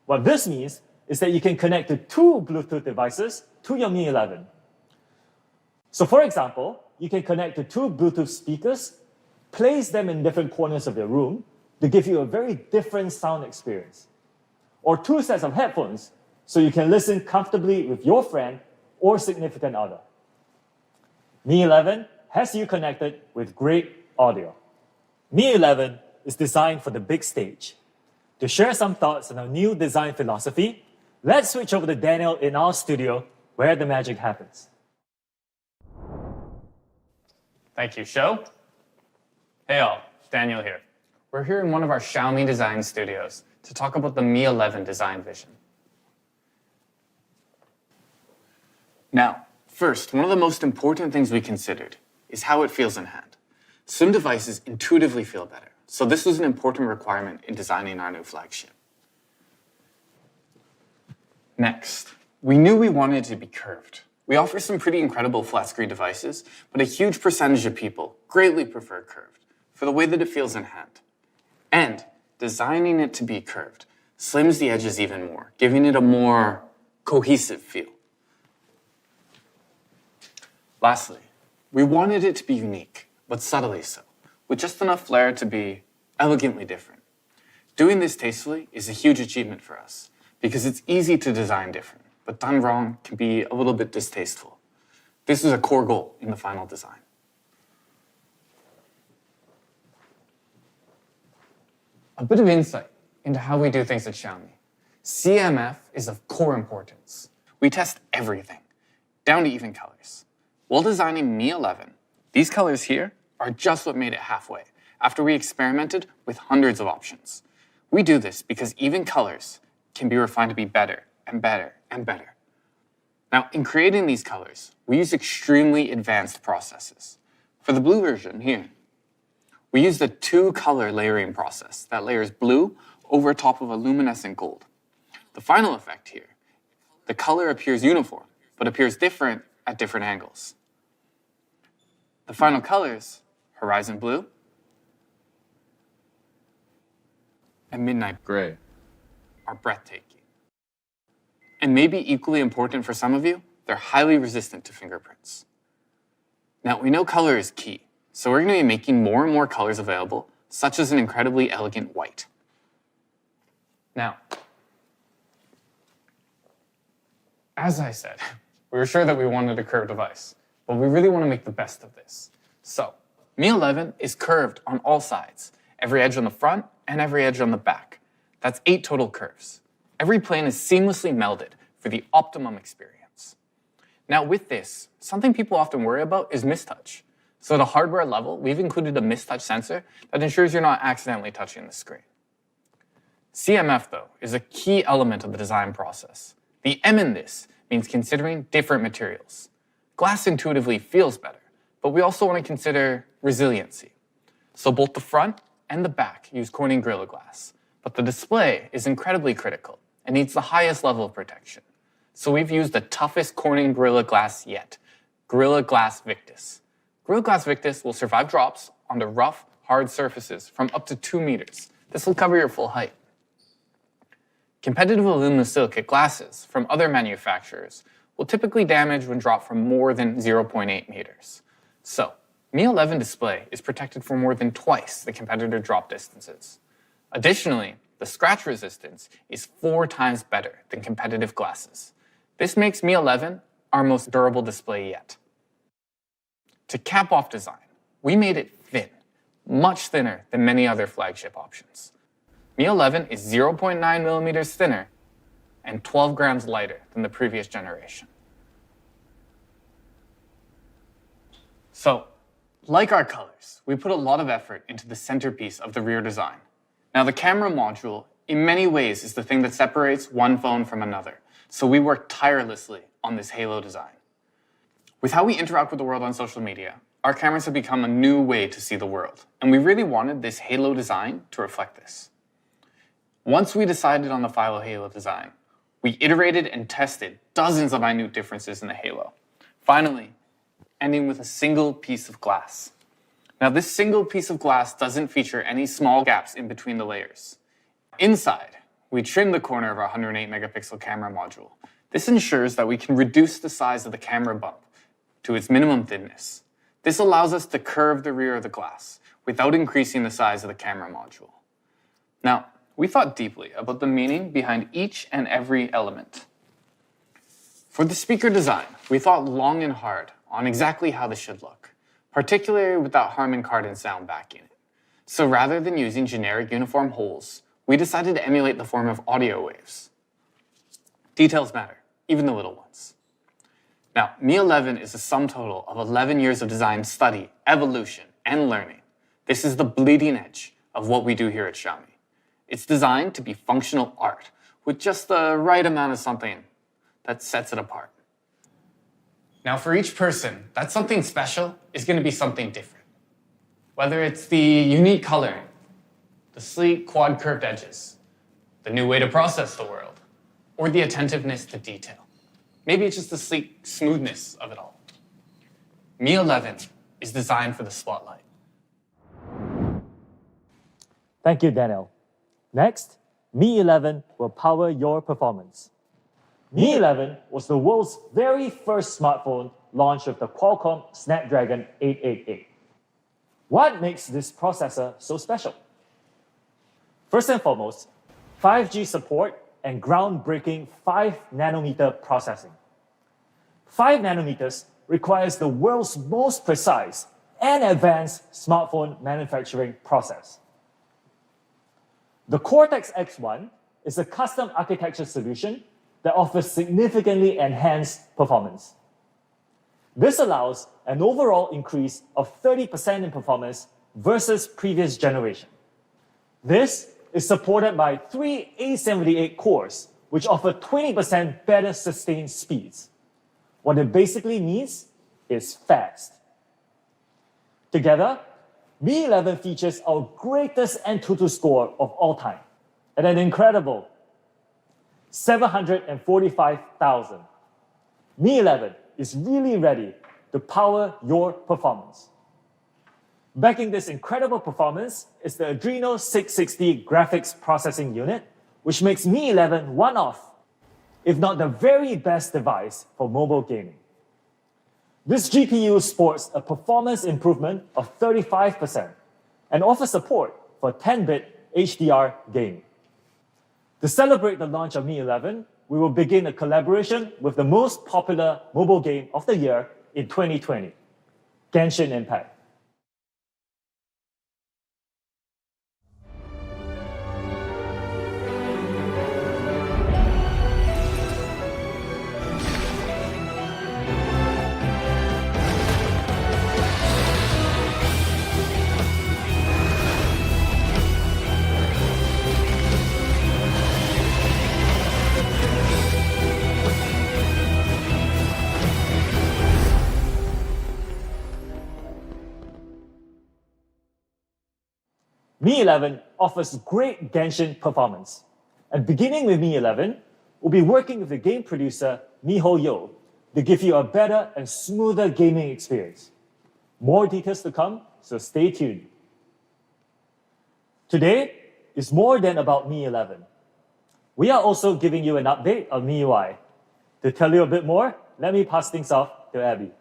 What this means is that you can connect to two Bluetooth devices to your Mi 11. So for example, you can connect to two Bluetooth speakers, place them in different corners of your room to give you a very different sound experience. Or two sets of headphones so you can listen comfortably with your friend or significant other. Mi 11 has you connected with great audio. Mi 11 is designed for the big stage. To share some thoughts on our new design philosophy, let's switch over to Daniel in our studio where the magic happens. Thank you, Sho. Hey all, Daniel here. We're here in one of our Xiaomi design studios to talk about the Mi 11 design vision. Now, first, one of the most important things we considered is how it feels in hand. Some devices intuitively feel better, so this was an important requirement in designing our new flagship. Next, we knew we wanted it to be curved. We offer some pretty incredible flat-screen devices, but a huge percentage of people greatly prefer curved for the way that it feels in hand. And designing it to be curved slims the edges even more, giving it a more cohesive feel. Lastly, we wanted it to be unique, but subtly so, with just enough flair to be elegantly different. Doing this tastefully is a huge achievement for us, because it's easy to design different, but done wrong can be a little bit distasteful. This is a core goal in the final design. A bit of insight into how we do things at Xiaomi. CMF is of core importance. We test everything, down to even colors. While designing Mi 11, these colors here are just what made it halfway, after we experimented with hundreds of options. We do this because even colors can be refined to be better and better and better. Now, in creating these colors, we use extremely advanced processes. For the blue version here, we use the two-color layering process that layers blue over top of a luminescent gold. The final effect here, the color appears uniform, but appears different at different angles. The final colors, horizon blue and midnight gray, are breathtaking. And maybe equally important for some of you, they're highly resistant to fingerprints. Now, we know color is key, so we're going to be making more and more colors available, such as an incredibly elegant white. Now, as I said, we were sure that we wanted a curved device, but we really want to make the best of this. So, Mi 11 is curved on all sides, every edge on the front and every edge on the back. That's 8 total curves. Every plane is seamlessly melded for the optimum experience. Now with this, something people often worry about is mistouch. So at a hardware level, we've included a mistouch sensor that ensures you're not accidentally touching the screen. CMF, though, is a key element of the design process. The M in this means considering different materials. Glass intuitively feels better, but we also want to consider resiliency. So both the front and the back use Corning Gorilla Glass, but the display is incredibly critical and needs the highest level of protection. So we've used the toughest Corning Gorilla Glass yet, Gorilla Glass Victus. Gorilla Glass Victus will survive drops onto rough, hard surfaces from up to 2 meters. This will cover your full height. Competitive aluminosilicate glasses from other manufacturers will typically damage when dropped from more than 0.8 meters. So, Mi 11 display is protected for more than twice the competitor drop distances. Additionally, the scratch resistance is 4 times better than competitive glasses. This makes Mi 11 our most durable display yet. To cap off design, we made it thin, much thinner than many other flagship options. Mi 11 is 0.9 millimeters thinner and 12 grams lighter than the previous generation. So, like our colors, we put a lot of effort into the centerpiece of the rear design. Now, the camera module, in many ways, is the thing that separates one phone from another, so we worked tirelessly on this halo design. With how we interact with the world on social media, our cameras have become a new way to see the world, and we really wanted this halo design to reflect this. Once we decided on the Philo halo design, we iterated and tested dozens of minute differences in the halo, finally ending with a single piece of glass. Now, this single piece of glass doesn't feature any small gaps in between the layers. Inside, we trimmed the corner of our 108 megapixel camera module. This ensures that we can reduce the size of the camera bump to its minimum thinness. This allows us to curve the rear of the glass without increasing the size of the camera module. Now, we thought deeply about the meaning behind each and every element. For the speaker design, we thought long and hard on exactly how this should look, particularly with that Harman Kardon sound backing it. So rather than using generic uniform holes, we decided to emulate the form of audio waves. Details matter, even the little ones. Now, Mi 11 is a sum total of 11 years of design study, evolution, and learning. This is the bleeding edge of what we do here at Xiaomi. It's designed to be functional art with just the right amount of something that sets it apart. Now, for each person, that something special is going to be something different. Whether it's the unique coloring, the sleek quad curved edges, the new way to process the world, or the attentiveness to detail. Maybe it's just the sleek smoothness of it all. Mi 11 is designed for the spotlight. Thank you, Daniel. Next, Mi 11 will power your performance. Mi 11 was the world's very first smartphone launched with the Qualcomm Snapdragon 888. What makes this processor so special? First and foremost, 5G support and groundbreaking 5nm processing. 5 nanometers requires the world's most precise and advanced smartphone manufacturing process. The Cortex X1 is a custom architecture solution that offers significantly enhanced performance. This allows an overall increase of 30% in performance versus previous generation. This is supported by 3 A78 cores, which offer 20% better sustained speeds. What it basically means is fast. Together, Mi 11 features our greatest Antutu score of all time at an incredible 745,000. Mi 11 is really ready to power your performance. Backing this incredible performance is the Adreno 660 graphics processing unit, which makes Mi 11 one of, if not the very best device for mobile gaming. This GPU sports a performance improvement of 35% and offers support for 10-bit HDR gaming. To celebrate the launch of Mi 11, we will begin a collaboration with the most popular mobile game of the year in 2020, Genshin Impact. Mi 11 offers great Genshin performance. And beginning with Mi 11, we'll be working with the game producer MiHoYo to give you a better and smoother gaming experience. More details to come, so stay tuned. Today is more than about Mi 11. We are also giving you an update on MIUI. To tell you a bit more, let me pass things off to Abby.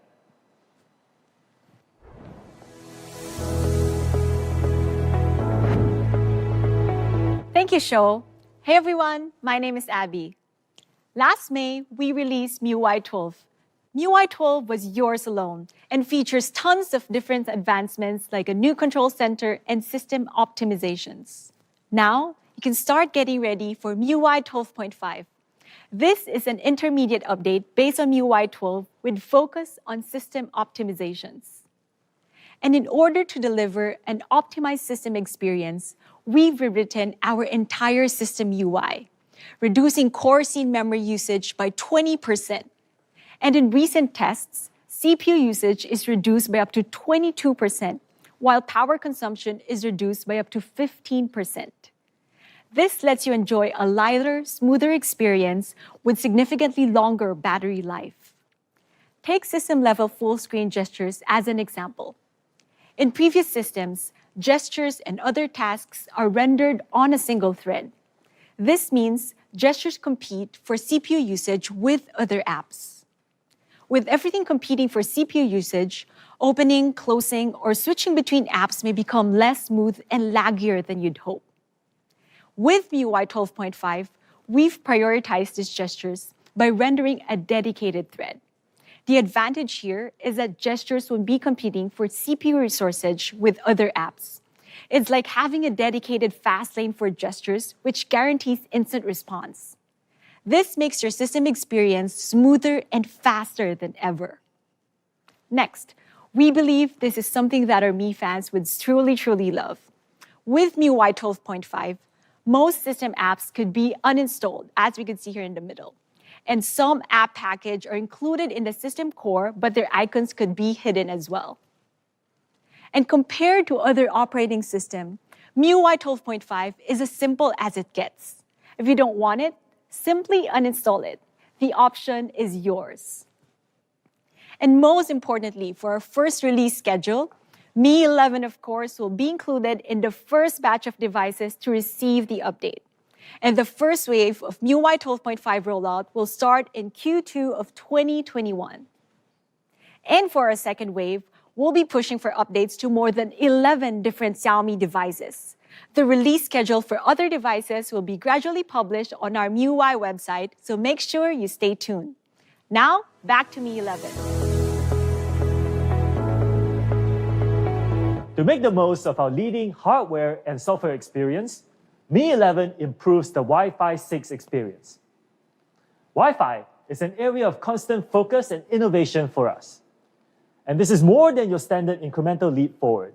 Thank you, Sho. Hey everyone, my name is Abby. Last May, we released MIUI 12. MIUI 12 was yours alone and features tons of different advancements like a new control center and system optimizations. Now, you can start getting ready for MIUI 12.5. This is an intermediate update based on MIUI 12 with focus on system optimizations. And in order to deliver an optimized system experience, we've rewritten our entire system UI, reducing core scene memory usage by 20%. And in recent tests, CPU usage is reduced by up to 22%, while power consumption is reduced by up to 15%. This lets you enjoy a lighter, smoother experience with significantly longer battery life. Take system-level full-screen gestures as an example. In previous systems, gestures and other tasks are rendered on a single thread. This means gestures compete for CPU usage with other apps. With everything competing for CPU usage, opening, closing, or switching between apps may become less smooth and laggier than you'd hope. With MIUI 12.5, we've prioritized these gestures by rendering a dedicated thread. The advantage here is that gestures won't be competing for CPU resources with other apps. It's like having a dedicated fast lane for gestures, which guarantees instant response. This makes your system experience smoother and faster than ever. Next, we believe this is something that our Mi fans would truly love. With MIUI 12.5, most system apps could be uninstalled, as we can see here in the middle. And some app packages are included in the system core, but their icons could be hidden as well. And compared to other operating systems, MIUI 12.5 is as simple as it gets. If you don't want it, simply uninstall it. The option is yours. And most importantly, for our first release schedule, Mi 11, of course, will be included in the first batch of devices to receive the update. And the first wave of MIUI 12.5 rollout will start in Q2 of 2021. And for our second wave, we'll be pushing for updates to more than 11 different Xiaomi devices. The release schedule for other devices will be gradually published on our MIUI website, so make sure you stay tuned. Now, back to Mi 11. To make the most of our leading hardware and software experience, Mi 11 improves the Wi-Fi 6 experience. Wi-Fi is an area of constant focus and innovation for us. And this is more than your standard incremental leap forward.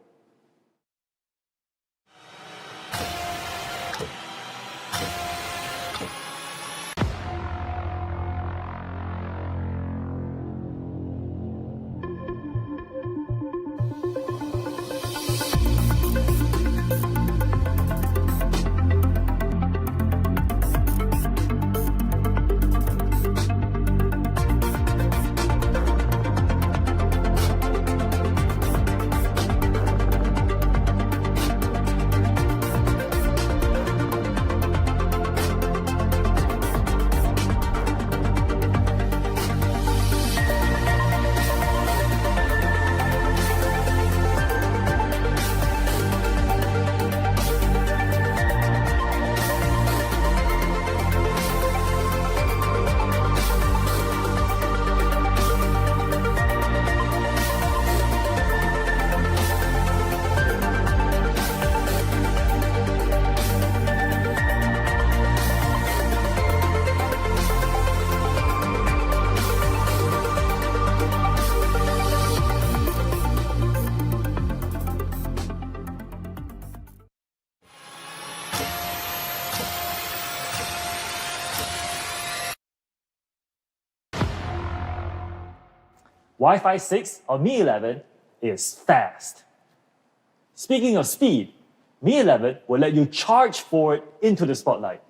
Wi-Fi 6 on Mi 11 is fast. Speaking of speed, Mi 11 will let you charge forward into the spotlight.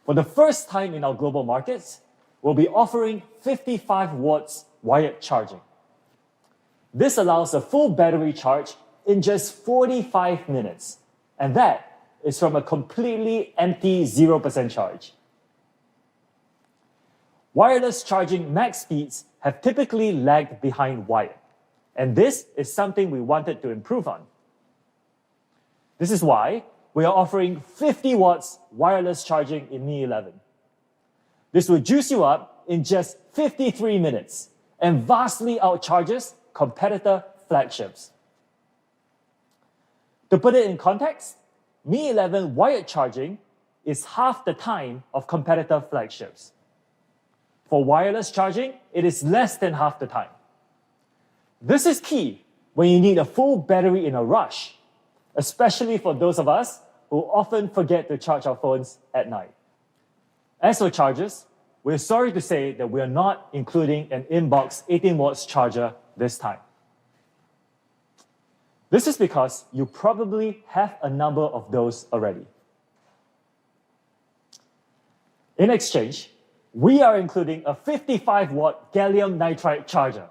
For the first time in our global markets, we'll be offering 55 watts wired charging. This allows a full battery charge in just 45 minutes, and that is from a completely empty 0% charge. Wireless charging max speeds have typically lagged behind wired, and this is something we wanted to improve on. This is why we are offering 50 watts wireless charging in Mi 11. This will juice you up in just 53 minutes and vastly outcharges competitor flagships. To put it in context, Mi 11 wired charging is half the time of competitor flagships. For wireless charging, it is less than half the time. This is key when you need a full battery in a rush, especially for those of us who often forget to charge our phones at night. As for chargers, we're sorry to say that we are not including an inbox 18 watts charger this time. This is because you probably have a number of those already. In exchange, we are including a 55 watt gallium nitride charger.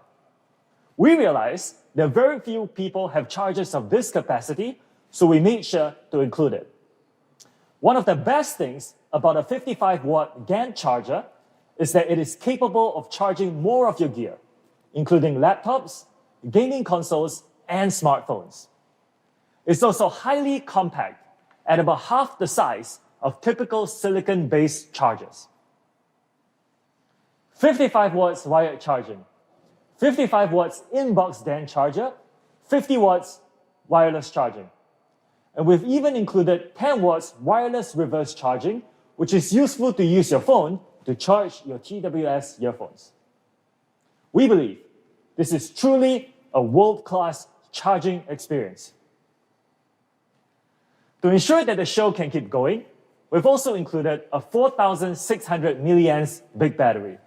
We realize that very few people have chargers of this capacity, so we made sure to include it. One of the best things about a 55 watt GaN charger is that it is capable of charging more of your gear, including laptops, gaming consoles, and smartphones. It's also highly compact, at about half the size of typical silicon-based chargers. 55 watts wired charging, 55 watts inbox GaN charger, 50 watts wireless charging. And we've even included 10 watts wireless reverse charging, which is useful to use your phone to charge your TWS earphones. We believe this is truly a world-class charging experience. To ensure that the show can keep going, we've also included a 4,600 milliamps big battery.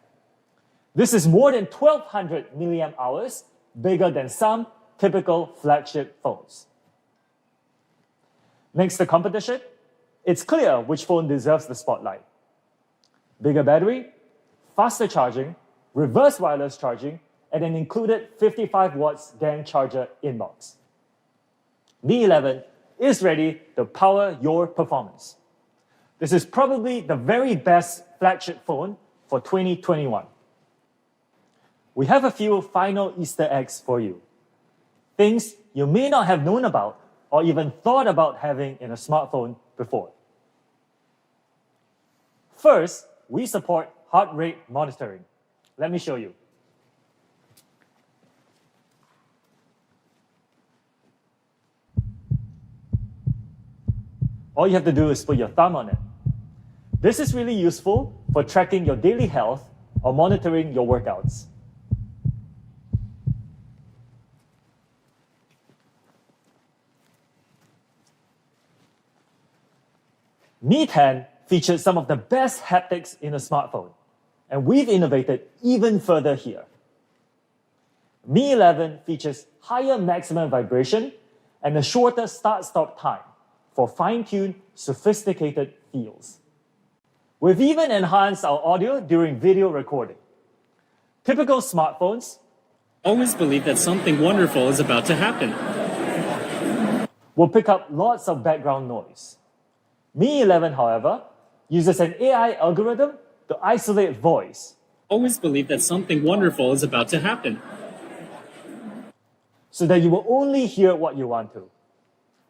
This is more than 1,200 milliamp hours, bigger than some typical flagship phones. Next to competition, it's clear which phone deserves the spotlight. Bigger battery, faster charging, reverse wireless charging, and an included 55 watts GaN charger inbox. Mi 11 is ready to power your performance. This is probably the very best flagship phone for 2021. We have a few final Easter eggs for you. Things you may not have known about or even thought about having in a smartphone before. First, we support heart rate monitoring. Let me show you. All you have to do is put your thumb on it. This is really useful for tracking your daily health or monitoring your workouts. Mi 10 features some of the best haptics in a smartphone, and we've innovated even further here. Mi 11 features higher maximum vibration and a shorter start-stop time for fine-tuned, sophisticated feels. We've even enhanced our audio during video recording. Typical smartphones always believe that something wonderful is about to happen. Will pick up lots of background noise. Mi 11, however, uses an AI algorithm to isolate voice. Always believe that something wonderful is about to happen. So that you will only hear what you want to,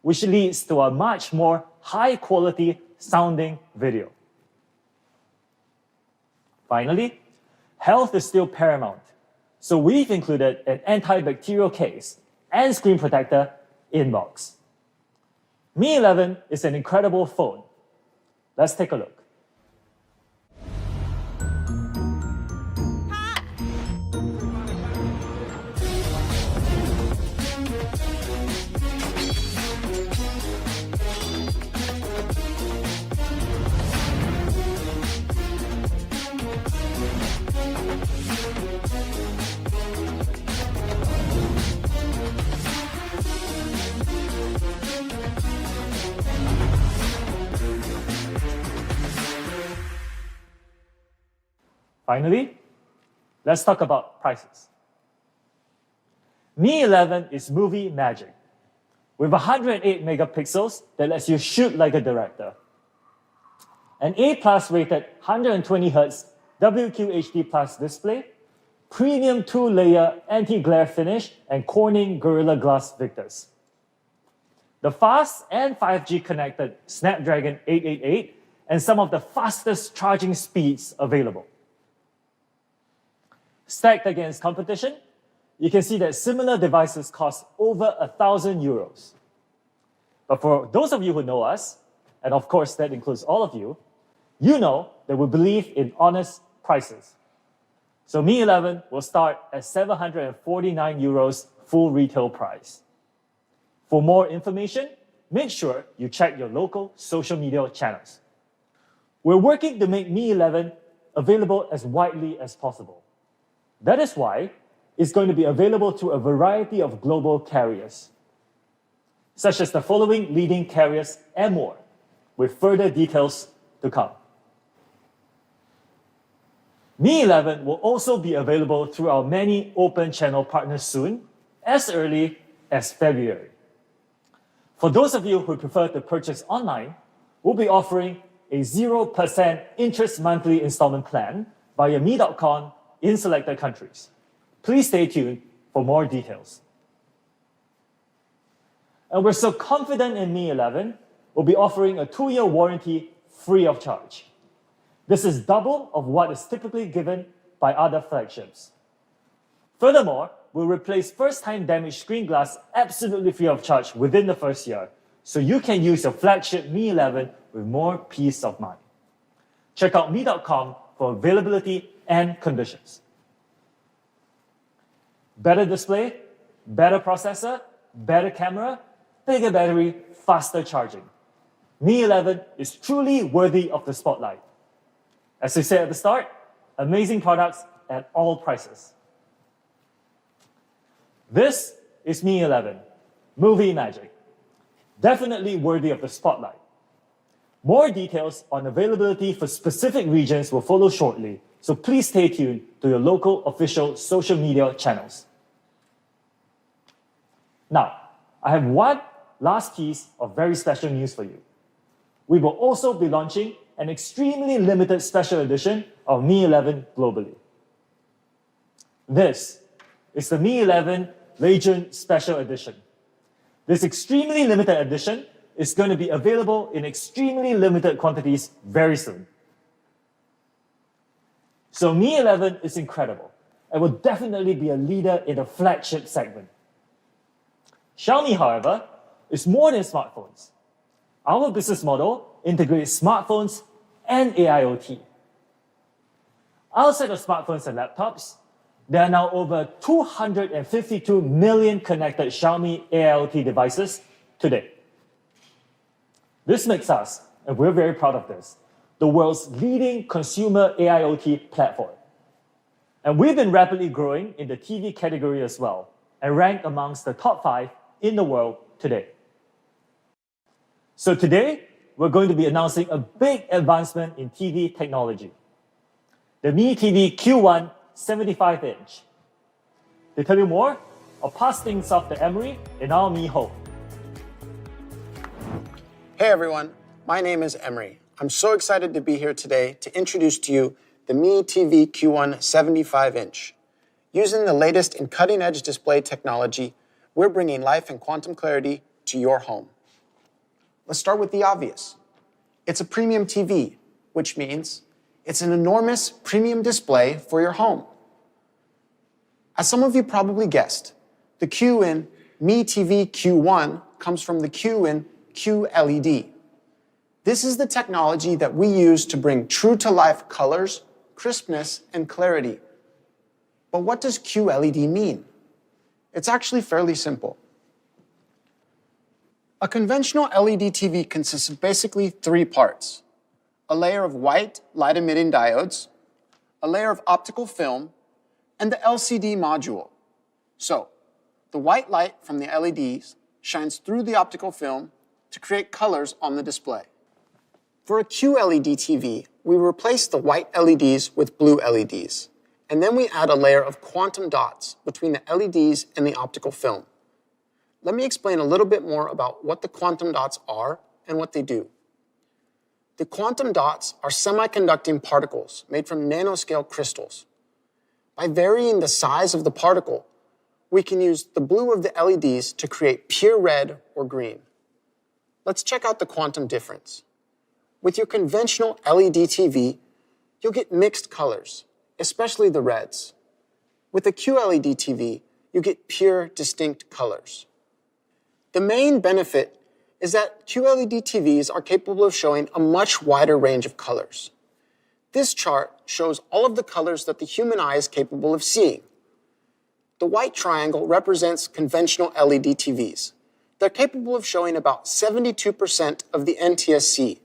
which leads to a much more high-quality sounding video. Finally, health is still paramount, so we've included an antibacterial case and screen protector inbox. Mi 11 is an incredible phone. Let's take a look. Finally, let's talk about prices. Mi 11 is movie magic, with 108 megapixels that lets you shoot like a director. An A+ rated 120Hz WQHD+ display, premium 2-layer anti-glare finish, and Corning Gorilla Glass Victus. The fast and 5G connected Snapdragon 888 and some of the fastest charging speeds available. Stacked against competition, you can see that similar devices cost over €1,000. But for those of you who know us, and of course that includes all of you, you know that we believe in honest prices. So Mi 11 will start at €749 full retail price. For more information, make sure you check your local social media channels. We're working to make Mi 11 available as widely as possible. That is why it's going to be available to a variety of global carriers, such as the following leading carriers and more, with further details to come. Mi 11 will also be available through our many open channel partners soon, as early as February. For those of you who prefer to purchase online, we'll be offering a 0% interest monthly installment plan via mi.com in selected countries. Please stay tuned for more details. And we're so confident in Mi 11, we'll be offering a 2-year warranty free of charge. This is double of what is typically given by other flagships. Furthermore, we'll replace first-time damaged screen glass absolutely free of charge within the first year, so you can use your flagship Mi 11 with more peace of mind. Check out mi.com for availability and conditions. Better display, better processor, better camera, bigger battery, faster charging. Mi 11 is truly worthy of the spotlight. As we said at the start, amazing products at all prices. This is Mi 11, movie magic. Definitely worthy of the spotlight. More details on availability for specific regions will follow shortly, so please stay tuned to your local official social media channels. Now, I have one last piece of very special news for you. We will also be launching an extremely limited special edition of Mi 11 globally. This is the Mi 11 Legend Special Edition. This extremely limited edition is going to be available in extremely limited quantities very soon. So Mi 11 is incredible and will definitely be a leader in the flagship segment. Xiaomi, however, is more than smartphones. Our business model integrates smartphones and AIoT. Outside of smartphones and laptops, there are now over 252 million connected Xiaomi AIoT devices today. This makes us, and we're very proud of this, the world's leading consumer AIoT platform. And we've been rapidly growing in the TV category as well, and ranked amongst the top 5 in the world today. So today, we're going to be announcing a big advancement in TV technology. The Mi TV Q1 75-inch. To tell you more, I'll pass things off to Emery in our Mi Home. Hey everyone, my name is Emery. I'm so excited to be here today to introduce to you the Mi TV Q1 75-inch. Using the latest in cutting-edge display technology, we're bringing life and quantum clarity to your home. Let's start with the obvious. It's a premium TV, which means it's an enormous premium display for your home. As some of you probably guessed, the Q in Mi TV Q1 comes from the Q in QLED. This is the technology that we use to bring true-to-life colors, crispness, and clarity. But what does QLED mean? It's actually fairly simple. A conventional LED TV consists of basically 3 parts: a layer of white light-emitting diodes, a layer of optical film, and the LCD module. So, the white light from the LEDs shines through the optical film to create colors on the display. For a QLED TV, we replace the white LEDs with blue LEDs, and then we add a layer of quantum dots between the LEDs and the optical film. Let me explain a little bit more about what the quantum dots are and what they do. The quantum dots are semiconducting particles made from nanoscale crystals. By varying the size of the particle, we can use the blue of the LEDs to create pure red or green. Let's check out the quantum difference. With your conventional LED TV, you'll get mixed colors, especially the reds. With a QLED TV, you get pure, distinct colors. The main benefit is that QLED TVs are capable of showing a much wider range of colors. This chart shows all of the colors that the human eye is capable of seeing. The white triangle represents conventional LED TVs. They're capable of showing about 72% of the NTSC.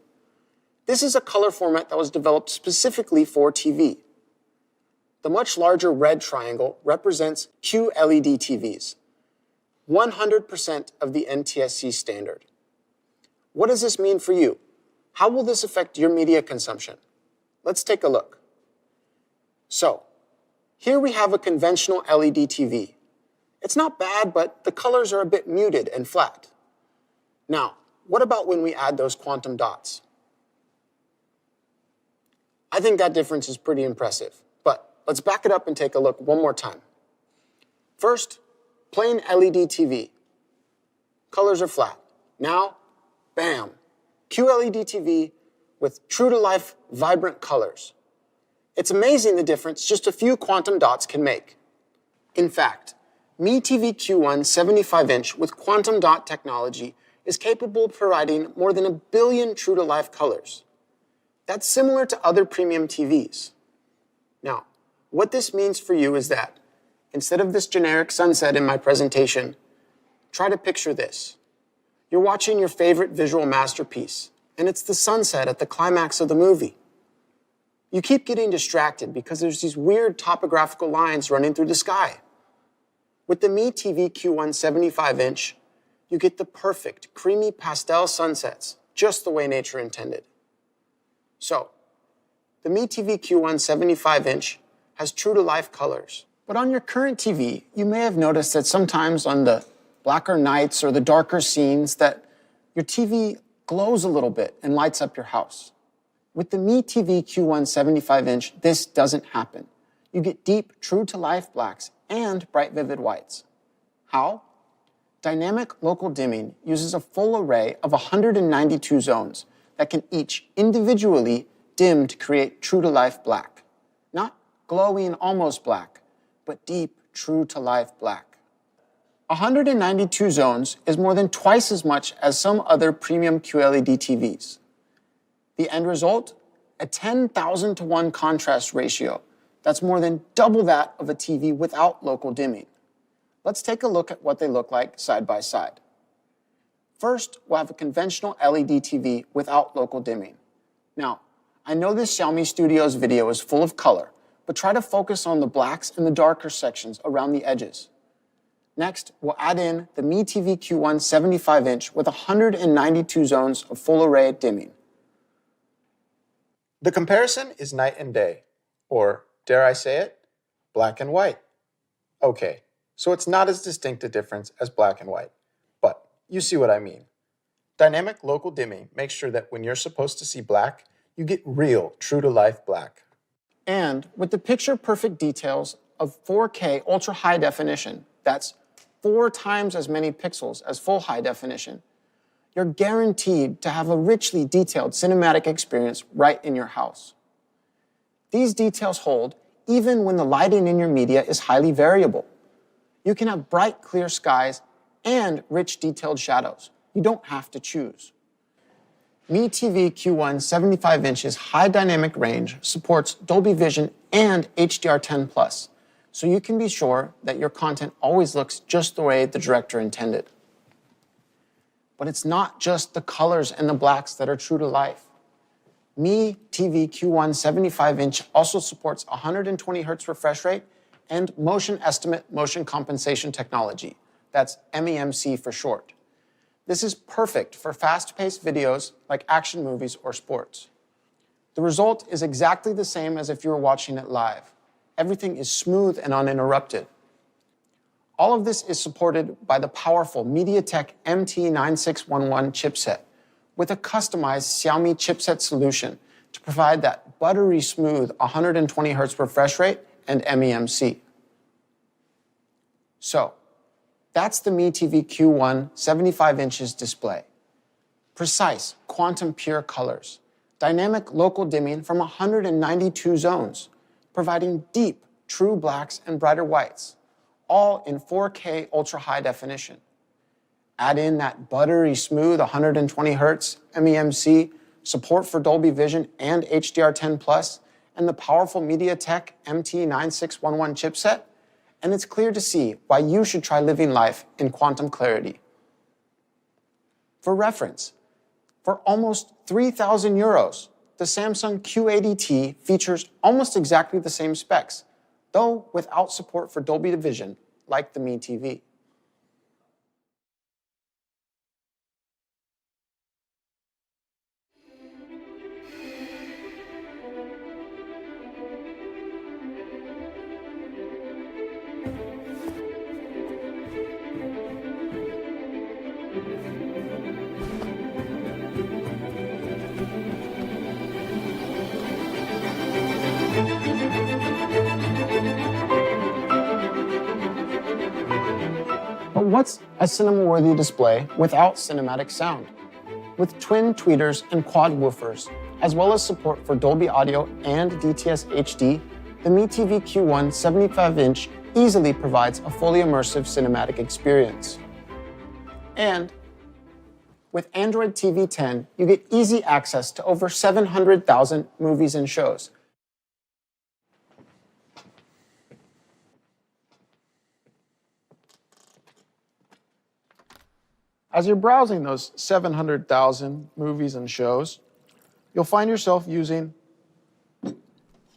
This is a color format that was developed specifically for TV. The much larger red triangle represents QLED TVs, 100% of the NTSC standard. What does this mean for you? How will this affect your media consumption? Let's take a look. So, here we have a conventional LED TV. It's not bad, but the colors are a bit muted and flat. Now, what about when we add those quantum dots? I think that difference is pretty impressive, but let's back it up and take a look one more time. First, plain LED TV. Colors are flat. Now, bam, QLED TV with true-to-life, vibrant colors. It's amazing the difference just a few quantum dots can make. In fact, MiTV Q1 75-inch with quantum dot technology is capable of providing more than 1 billion true-to-life colors. That's similar to other premium TVs. Now, what this means for you is that, instead of this generic sunset in my presentation, try to picture this. You're watching your favorite visual masterpiece, and it's the sunset at the climax of the movie. You keep getting distracted because there's these weird topographical lines running through the sky. With the MiTV Q1 75-inch, you get the perfect, creamy pastel sunsets, just the way nature intended. So, the MiTV Q1 75-inch has true-to-life colors. But on your current TV, you may have noticed that sometimes on the blacker nights or the darker scenes that your TV glows a little bit and lights up your house. With the MiTV Q1 75-inch, this doesn't happen. You get deep, true-to-life blacks and bright, vivid whites. How? Dynamic local dimming uses a full array of 192 zones that can each individually dim to create true-to-life black. Not glowing, almost black, but deep, true-to-life black. 192 zones is more than twice as much as some other premium QLED TVs. The end result? A 10,000 to 1 contrast ratio. That's more than double that of a TV without local dimming. Let's take a look at what they look like side by side. First, we'll have a conventional LED TV without local dimming. Now, I know this Xiaomi Studios video is full of color, but try to focus on the blacks and the darker sections around the edges. Next, we'll add in the MiTV Q1 75-inch with 192 zones of full array dimming. The comparison is night and day, or, dare I say it, black and white. Okay, so it's not as distinct a difference as black and white, but you see what I mean. Dynamic local dimming makes sure that when you're supposed to see black, you get real, true-to-life black. And with the picture-perfect details of 4K ultra-high definition, that's 4 times as many pixels as full high definition, you're guaranteed to have a richly detailed cinematic experience right in your house. These details hold even when the lighting in your media is highly variable. You can have bright, clear skies and rich, detailed shadows. You don't have to choose. MiTV Q1 75-inch's high dynamic range supports Dolby Vision and HDR10+, so you can be sure that your content always looks just the way the director intended. But it's not just the colors and the blacks that are true to life. MiTV Q1 75-inch also supports 120 Hz refresh rate and motion estimate motion compensation technology. That's MEMC for short. This is perfect for fast-paced videos like action movies or sports. The result is exactly the same as if you were watching it live. Everything is smooth and uninterrupted. All of this is supported by the powerful MediaTek MT9611 chipset with a customized Xiaomi chipset solution to provide that buttery smooth 120 Hz refresh rate and MEMC. So, that's the MiTV Q1 75 inches display. Precise, quantum pure colors, dynamic local dimming from 192 zones, providing deep, true blacks and brighter whites, all in 4K ultra-high definition. Add in that buttery smooth 120 Hz MEMC, support for Dolby Vision and HDR10+, and the powerful MediaTek MT9611 chipset, and it's clear to see why you should try living life in quantum clarity. For reference, for almost 3,000 euros, the Samsung Q80T features almost exactly the same specs, though without support for Dolby Vision, like the Mi TV. But what's a cinema-worthy display without cinematic sound? With twin tweeters and quad woofers, as well as support for Dolby Audio and DTS HD, the Mi TV Q1 75-inch easily provides a fully immersive cinematic experience. And with Android TV 10, you get easy access to over 700,000 movies and shows. As you're browsing those 700,000 movies and shows, you'll find yourself using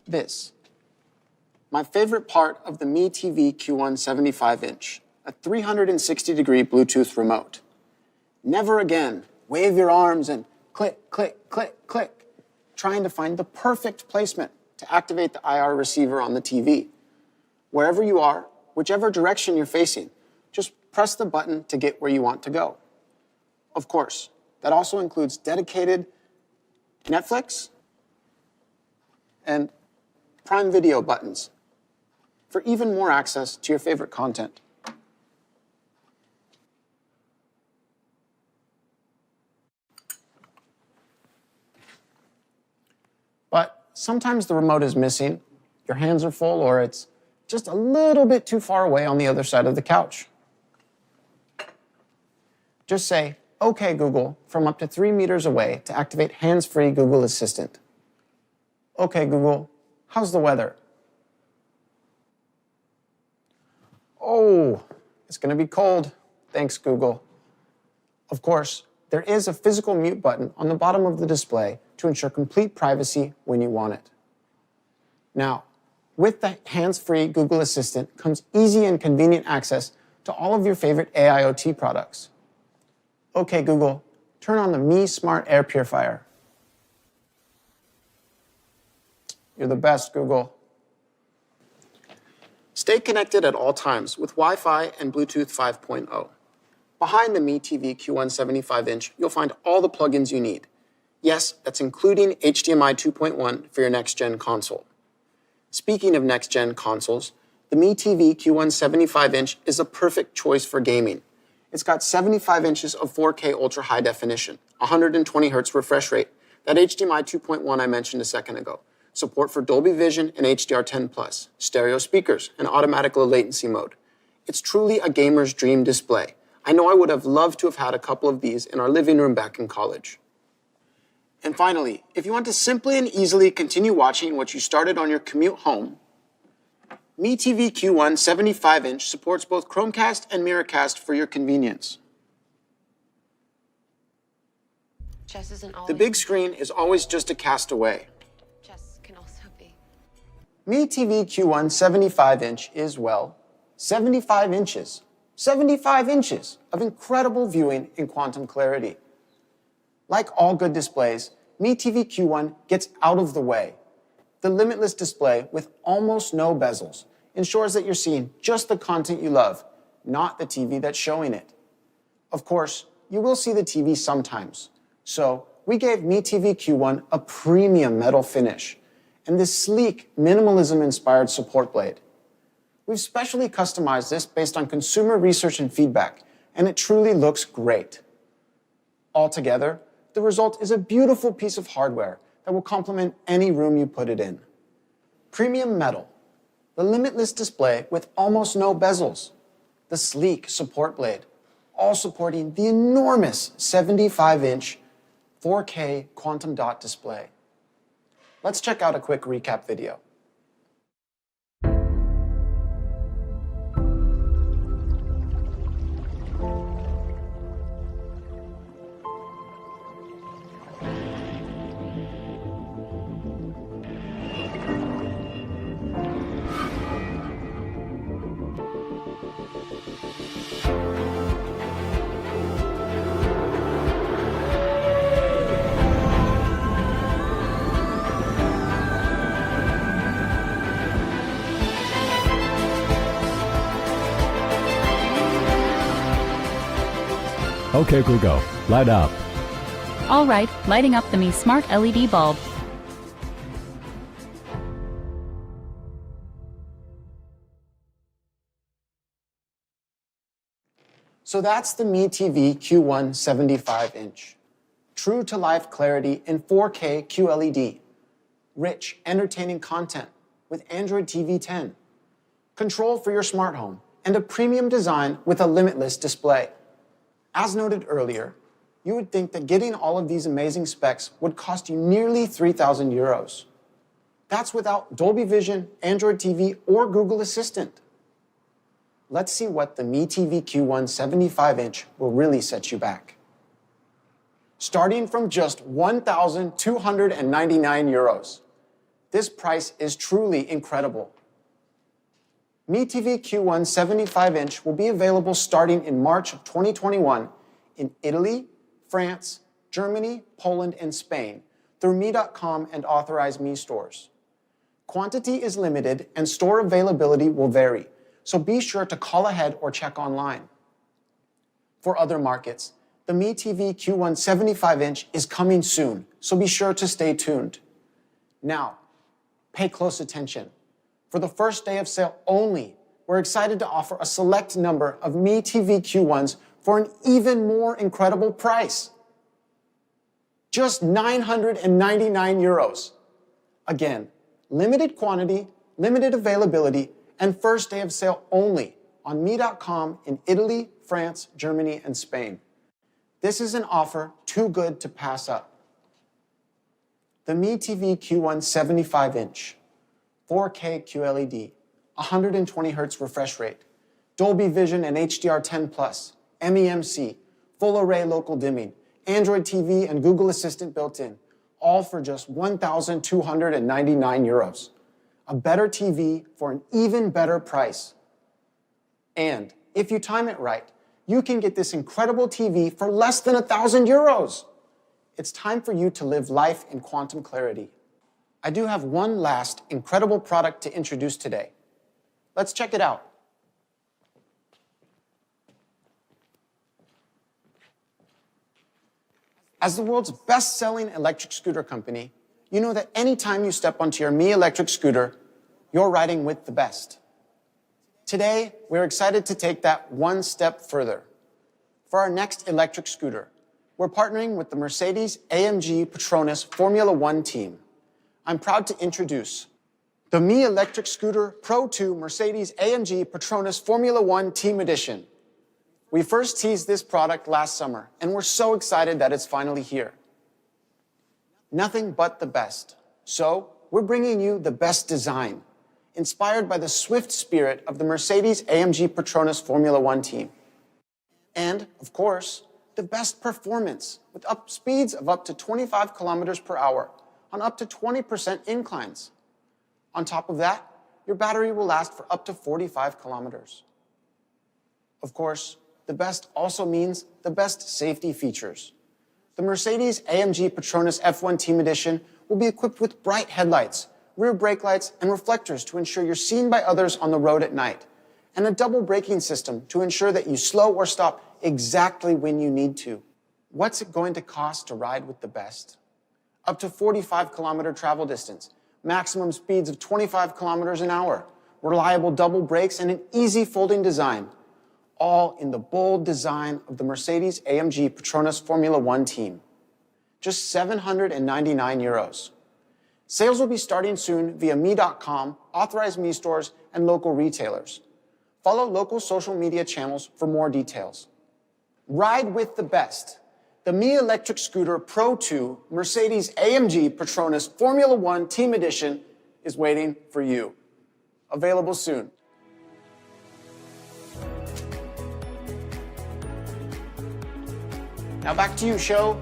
this. My favorite part of the Mi TV Q1 75-inch, a 360-degree Bluetooth remote. Never again wave your arms and click, click, click, click, trying to find the perfect placement to activate the IR receiver on the TV. Wherever you are, whichever direction you're facing, just press the button to get where you want to go. Of course, that also includes dedicated Netflix and Prime Video buttons for even more access to your favorite content. But sometimes the remote is missing, your hands are full, or it's just a little bit too far away on the other side of the couch. Just say, "Okay, Google," from up to 3 meters away to activate hands-free Google Assistant. "Okay, Google, how's the weather?" "Oh, it's going to be cold. Thanks, Google." Of course, there is a physical mute button on the bottom of the display to ensure complete privacy when you want it. Now, with the hands-free Google Assistant comes easy and convenient access to all of your favorite AIoT products. "Okay, Google, turn on the Mi Smart Air Purifier." You're the best, Google. Stay connected at all times with Wi-Fi and Bluetooth 5.0. Behind the Mi TV Q1 75-inch, you'll find all the plugins you need. Yes, that's including HDMI 2.1 for your next-gen console. Speaking of next-gen consoles, the Mi TV Q1 75-inch is a perfect choice for gaming. It's got 75 inches of 4K ultra-high definition, 120 Hz refresh rate, that HDMI 2.1 I mentioned a second ago, support for Dolby Vision and HDR10+, stereo speakers, and automatic low latency mode. It's truly a gamer's dream display. I know I would have loved to have had a couple of these in our living room back in college. And finally, if you want to simply and easily continue watching what you started on your commute home, Mi TV Q1 75-inch supports both Chromecast and Miracast for your convenience. Chess isn't all The big screen is always just a cast away. Chess can also be. Mi TV Q1 75-inch is, well, 75 inches. 75 inches of incredible viewing in quantum clarity. Like all good displays, Mi TV Q1 gets out of the way. The limitless display with almost no bezels ensures that you're seeing just the content you love, not the TV that's showing it. Of course, you will see the TV sometimes. So we gave Mi TV Q1 a premium metal finish and this sleek, minimalism-inspired support blade. We've specially customized this based on consumer research and feedback, and it truly looks great. Altogether, the result is a beautiful piece of hardware that will complement any room you put it in. Premium metal, the limitless display with almost no bezels, the sleek support blade, all supporting the enormous 75-inch 4K quantum dot display. Let's check out a quick recap video. Okay, Google, light up. All right, lighting up the Mi Smart LED bulb. So that's the Mi TV Q1 75-inch. True to life clarity in 4K QLED. Rich, entertaining content with Android TV 10. Control for your smart home and a premium design with a limitless display. As noted earlier, you would think that getting all of these amazing specs would cost you nearly 3,000 euros. That's without Dolby Vision, Android TV, or Google Assistant. Let's see what the Mi TV Q1 75-inch will really set you back. Starting from just 1,299 euros. This price is truly incredible. Mi TV Q1 75-inch will be available starting in March of 2021 in Italy, France, Germany, Poland, and Spain through Mi.com and authorized Mi stores. Quantity is limited and store availability will vary, so be sure to call ahead or check online. For other markets, the Mi TV Q1 75-inch is coming soon, so be sure to stay tuned. Now, pay close attention. For the first day of sale only, we're excited to offer a select number of Mi TV Q1s for an even more incredible price. Just 999 euros. Again, limited quantity, limited availability, and first day of sale only on Mi.com in Italy, France, Germany, and Spain. This is an offer too good to pass up. The Mi TV Q1 75-inch. 4K QLED, 120 Hz refresh rate, Dolby Vision and HDR10+, MEMC, full array local dimming, Android TV and Google Assistant built in, all for just 1,299 euros. A better TV for an even better price. And if you time it right, you can get this incredible TV for less than 1,000 euros. It's time for you to live life in quantum clarity. I do have one last incredible product to introduce today. Let's check it out. As the world's best-selling electric scooter company, you know that anytime you step onto your Mi electric scooter, you're riding with the best. Today, we're excited to take that one step further. For our next electric scooter, we're partnering with the Mercedes-AMG Petronas Formula One team. I'm proud to introduce the Mi Electric Scooter Pro 2 Mercedes-AMG Petronas Formula One Team Edition. We first teased this product last summer, and we're so excited that it's finally here. Nothing but the best. So, we're bringing you the best design, inspired by the swift spirit of the Mercedes-AMG Petronas Formula One team. And, of course, the best performance, with speeds of up to 25 kilometers per hour on up to 20% inclines. On top of that, your battery will last for up to 45 kilometers. Of course, the best also means the best safety features. The Mercedes-AMG Petronas F1 Team Edition will be equipped with bright headlights, rear brake lights, and reflectors to ensure you're seen by others on the road at night, and a double braking system to ensure that you slow or stop exactly when you need to. What's it going to cost to ride with the best? Up to 45-kilometer travel distance, maximum speeds of 25 kilometers an hour, reliable double brakes, and an easy folding design, all in the bold design of the Mercedes-AMG Petronas Formula One team. Just 799 euros. Sales will be starting soon via Mi.com, authorized Mi stores, and local retailers. Follow local social media channels for more details. Ride with the best. The Mi Electric Scooter Pro 2 Mercedes-AMG Petronas Formula One Team Edition is waiting for you. Available soon. Now back to you, Show.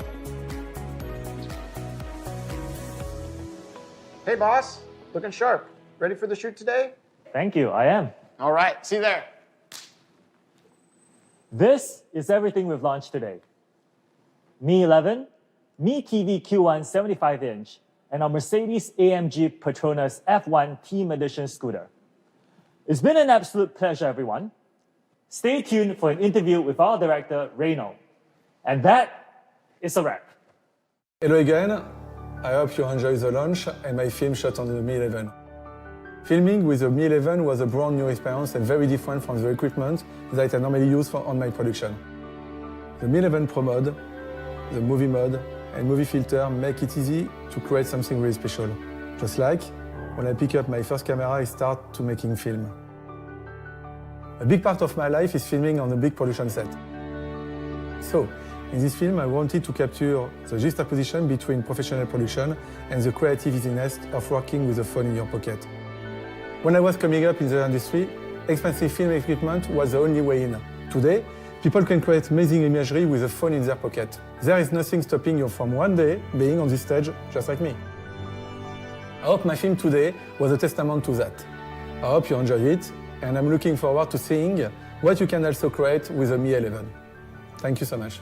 Hey, boss. Looking sharp. Ready for the shoot today? Thank you, I am. All right, see you there. This is everything we've launched today. Mi 11, Mi TV Q1 75-inch, and our Mercedes-AMG Petronas F1 Team Edition scooter. It's been an absolute pleasure, everyone. Stay tuned for an interview with our director, Reno. And that is a wrap. Hello again. I hope you enjoy the launch and my film shot on the Mi 11. Filming with the Mi 11 was a brand new experience and very different from the equipment that I normally use on my production. The Mi 11 Pro mode, the movie mode, and movie filter make it easy to create something really special. Just like when I pick up my first camera, I start to making film. A big part of my life is filming on a big production set. So, in this film, I wanted to capture the juxtaposition between professional production and the creative easiness of working with a phone in your pocket. When I was coming up in the industry, expensive film equipment was the only way in. Today, people can create amazing imagery with a phone in their pocket. There is nothing stopping you from one day being on this stage just like me. I hope my film today was a testament to that. I hope you enjoyed it, and I'm looking forward to seeing what you can also create with the Mi 11. Thank you so much.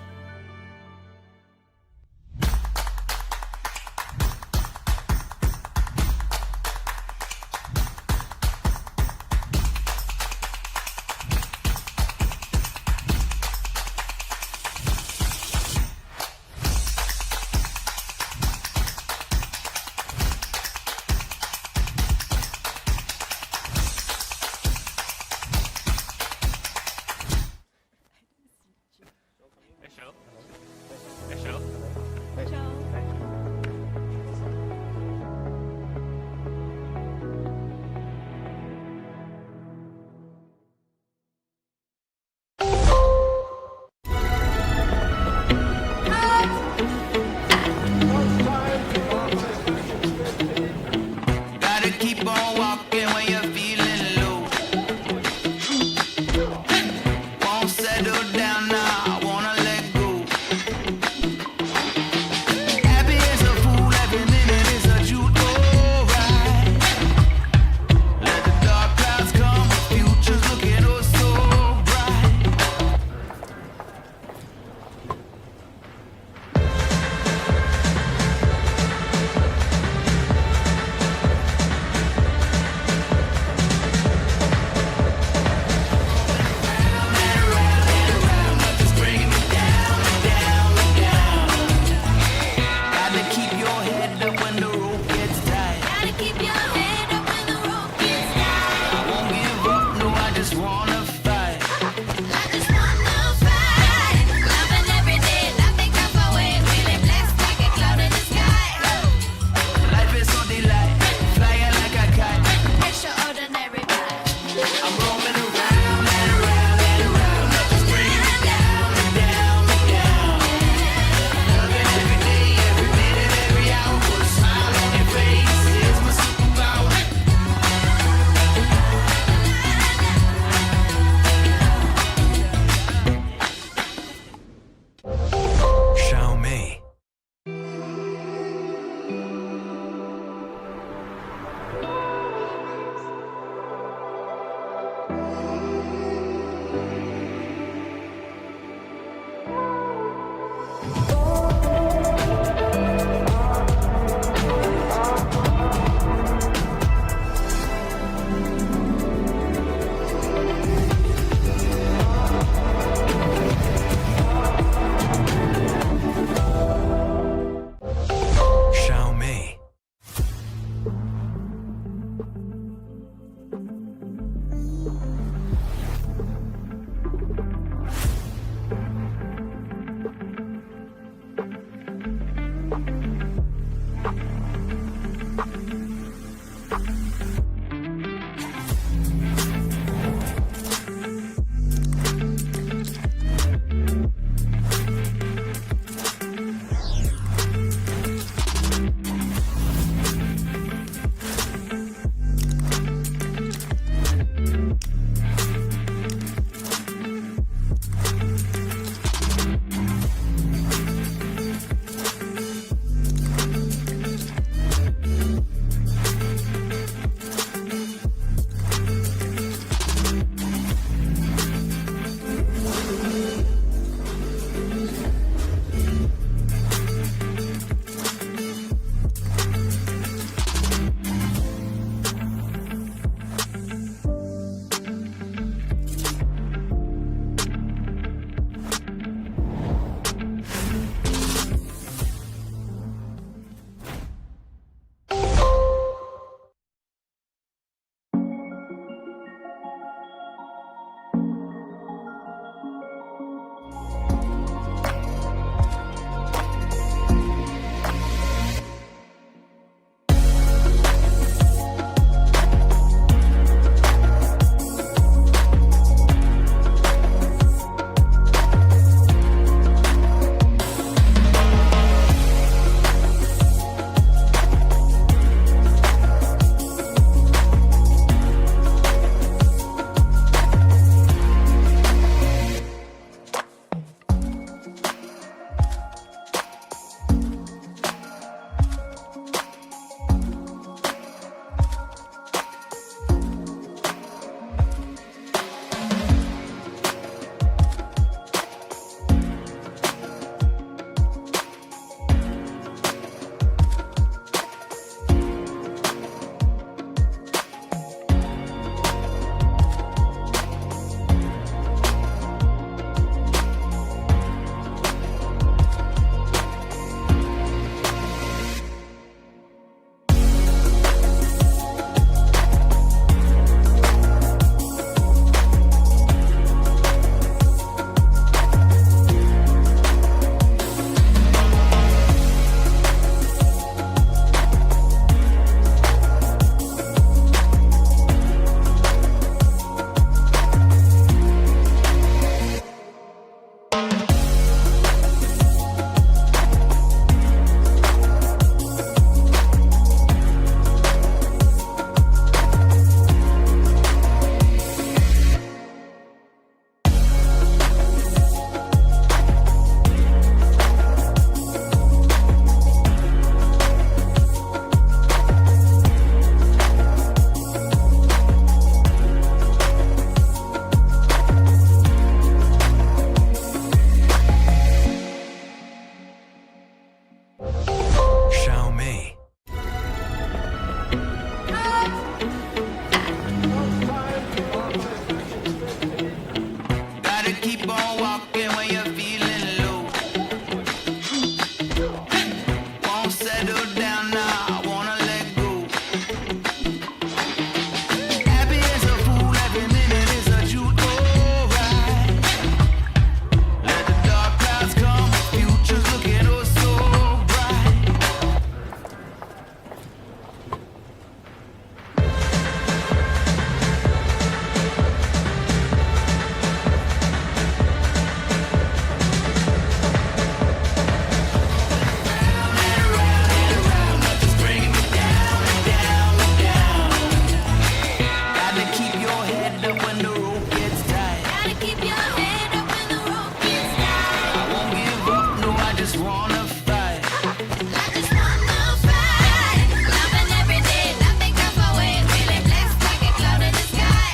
wanna fight. I just wanna fight. Loving every day, nothing comes my way. Feeling blessed like a cloud in the sky.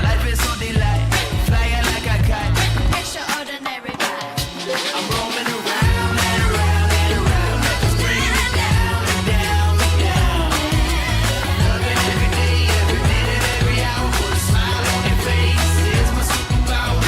Life is so delight, flying like a kite. Extraordinary vibe. I'm roaming around and around and around. Nothing's bringing me down, down, down. Loving every day, every minute, every hour. Put a smile on your face, it's my superpower.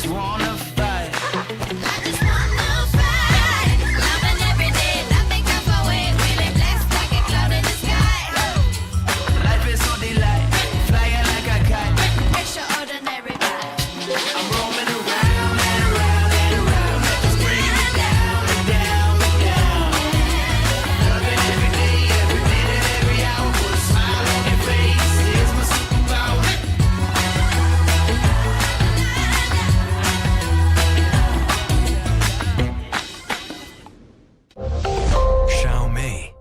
just wanna fight. I just wanna fight. Loving every day, nothing comes my way. Feeling blessed like a cloud in the sky. Life is so delight, flying like a kite. Extraordinary vibe. I'm roaming around and around and around. Just bringing me down, me down, me down. Loving every day, every minute, every hour. Put a smile on your face. Here's my superpower. Xiaomi.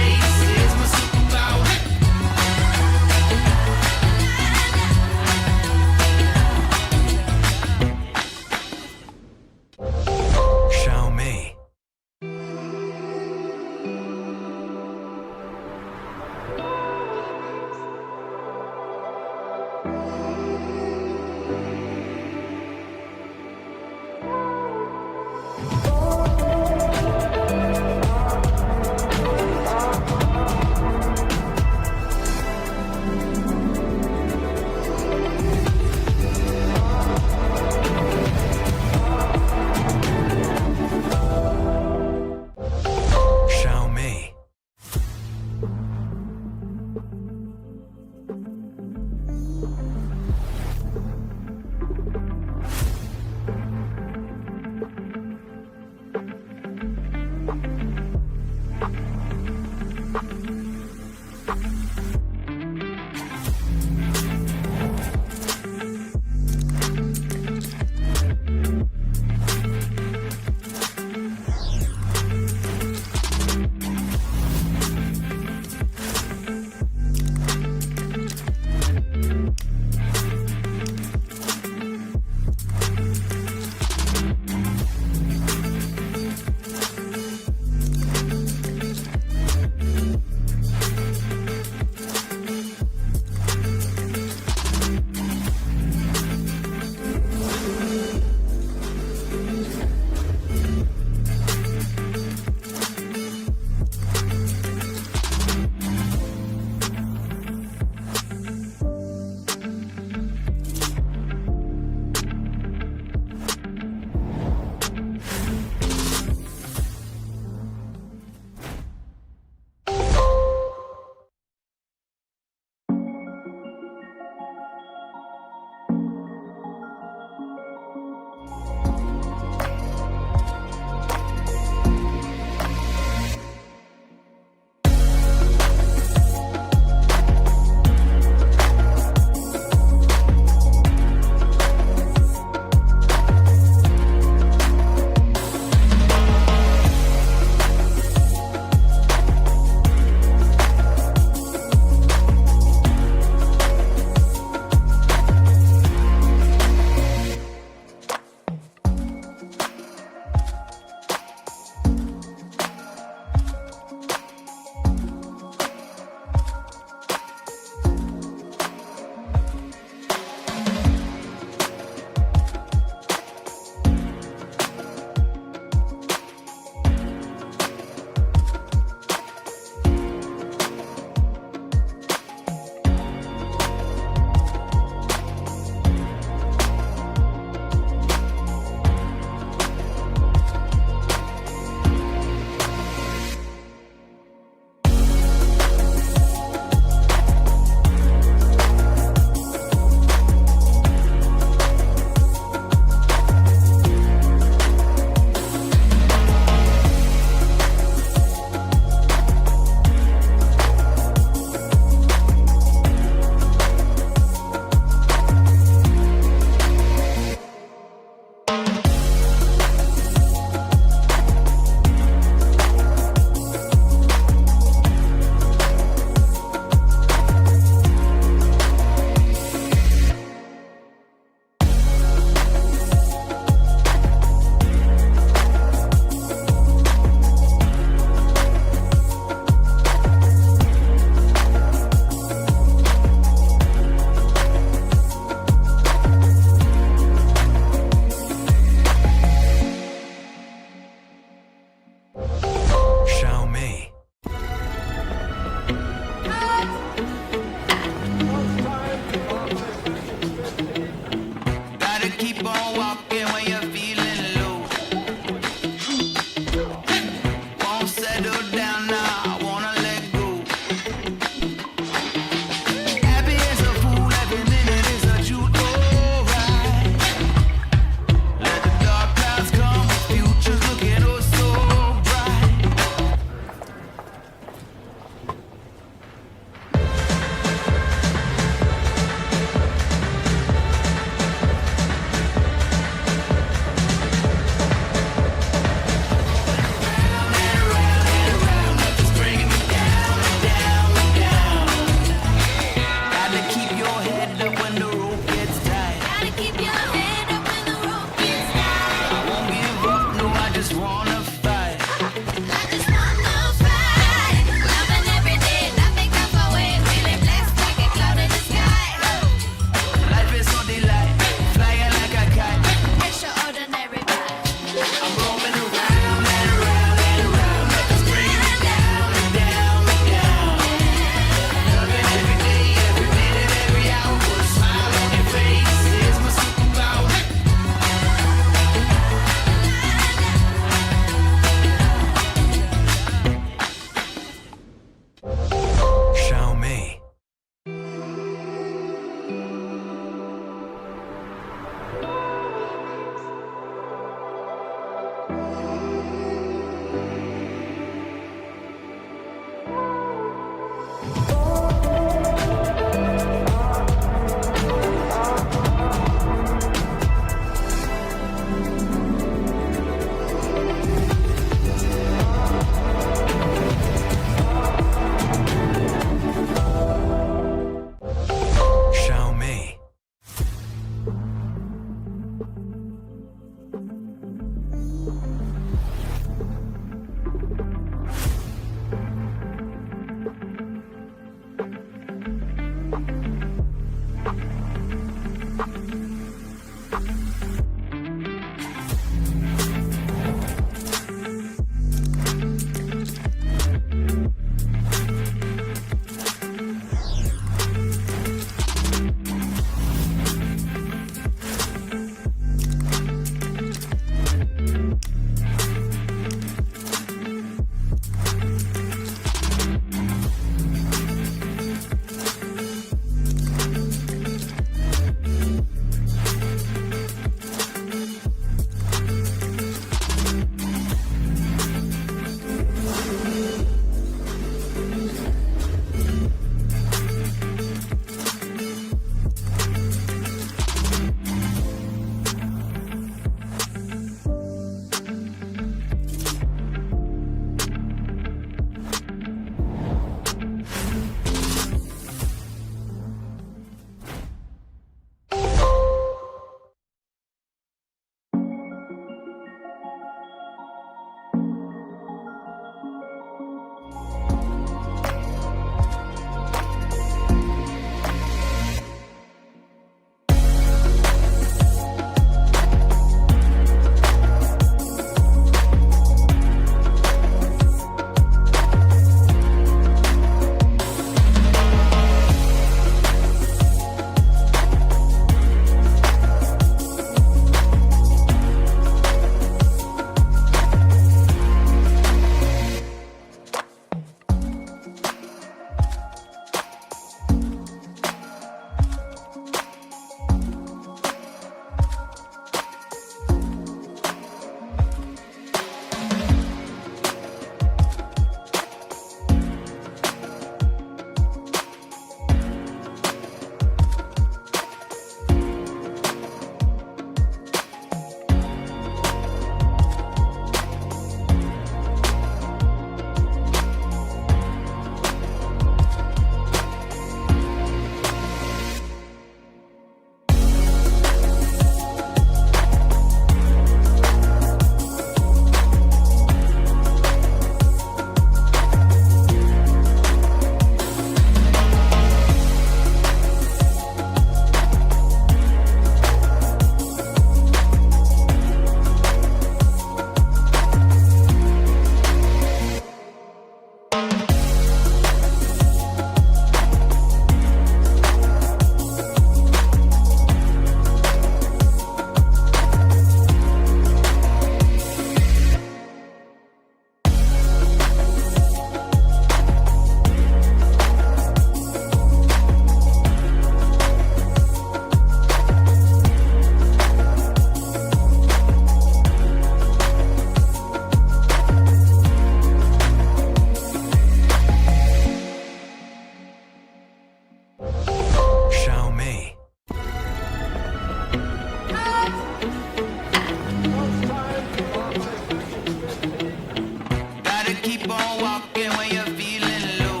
keep on walking when you're feeling low.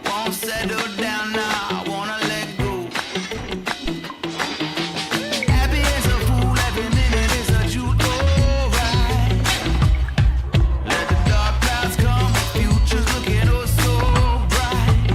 Won't settle down now, wanna let go. Happy as a fool, every minute is a judo ride. Let the dark clouds come, future's looking oh so bright.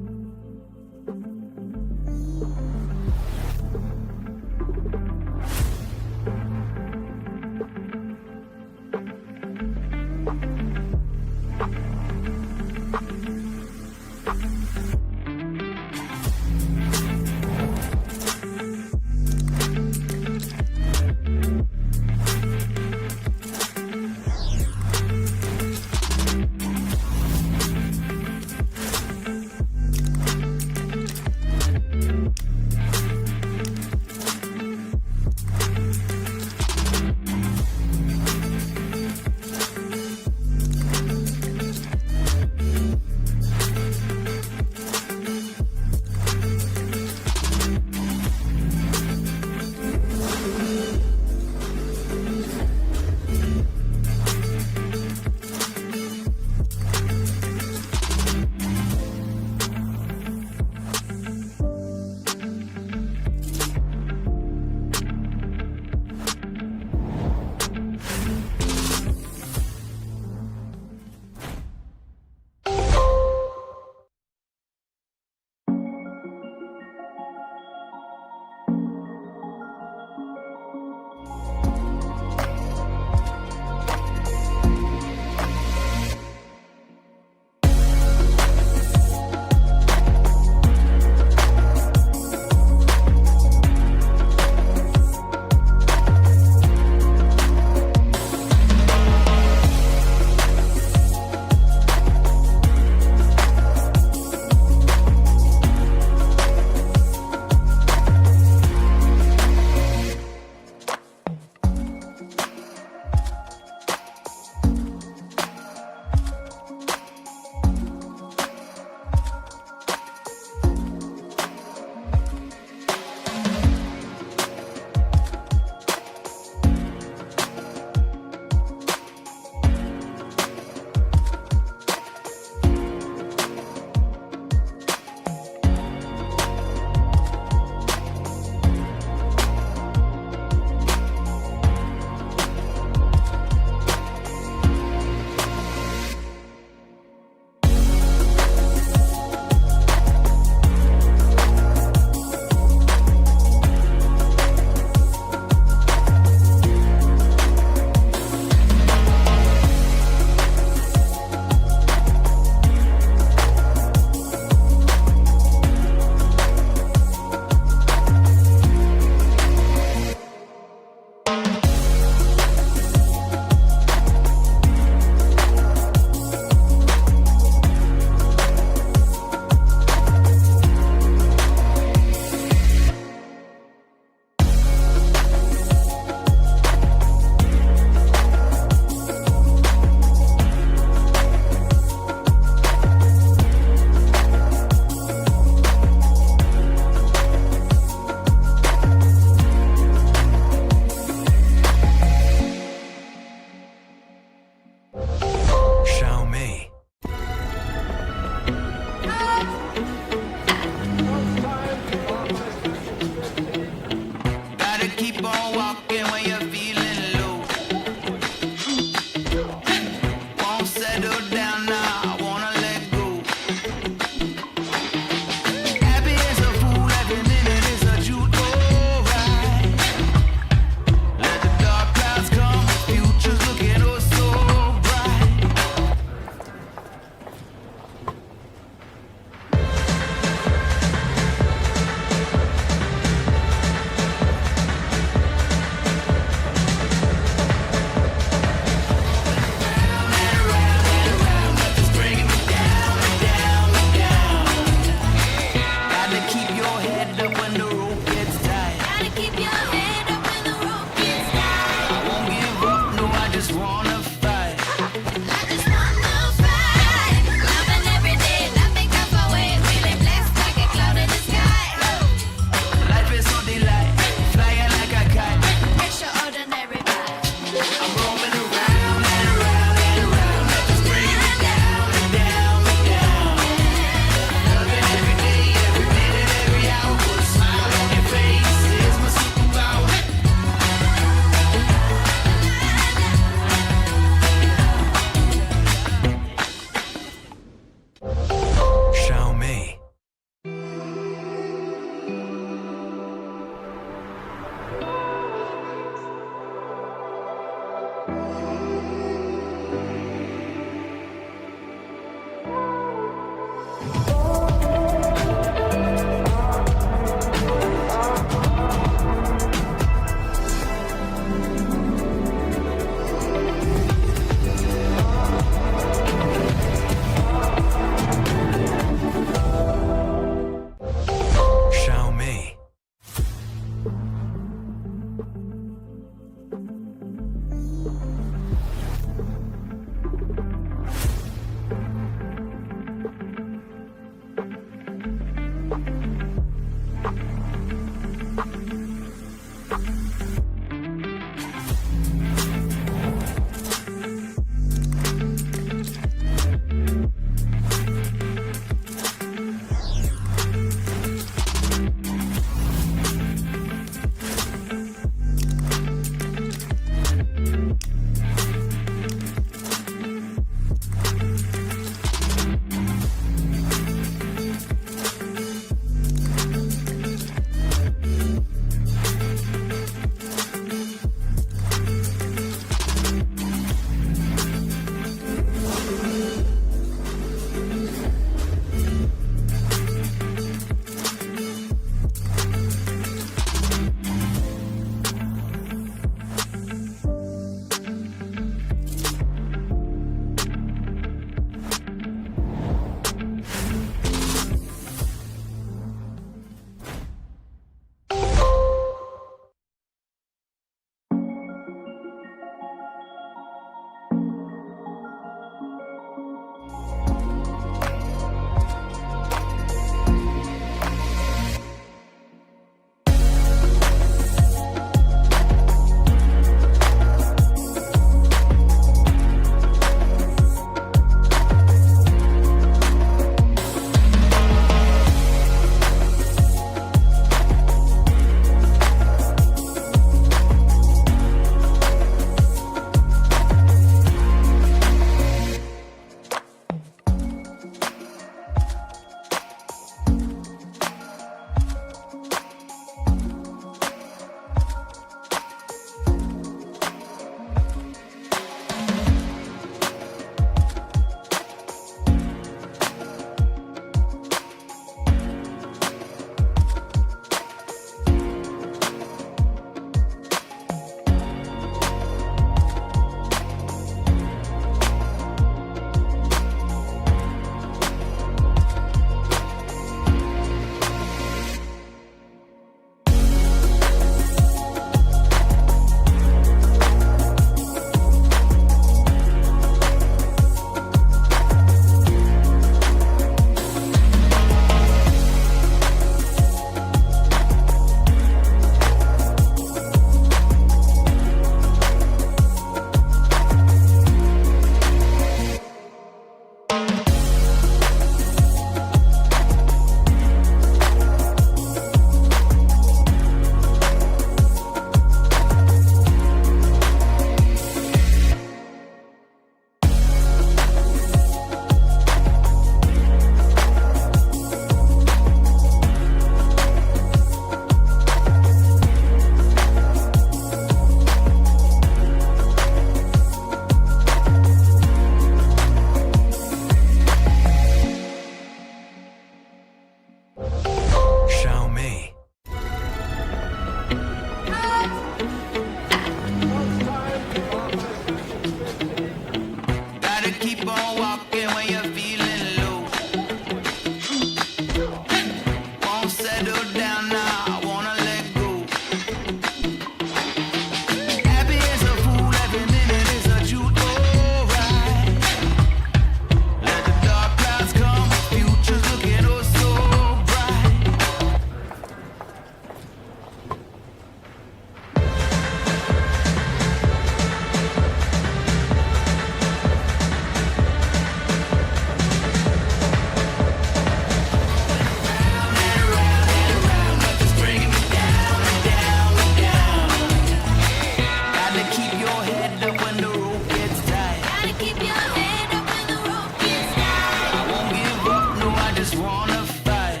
wanna fight.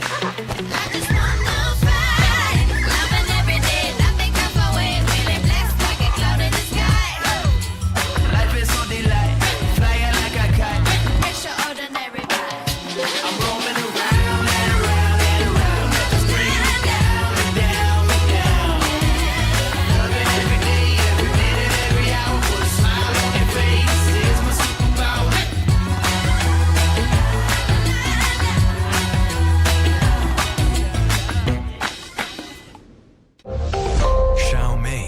I just wanna fight. Loving every day, nothing comes my way. Feeling blessed like a cloud in the sky. Life is so delight, flying like a kite. Extraordinary vibe. I'm roaming around and around and around. Bring it down and down and down. Loving every day, every minute, every hour. Put a smile on your face, is my superpower. Xiaomi.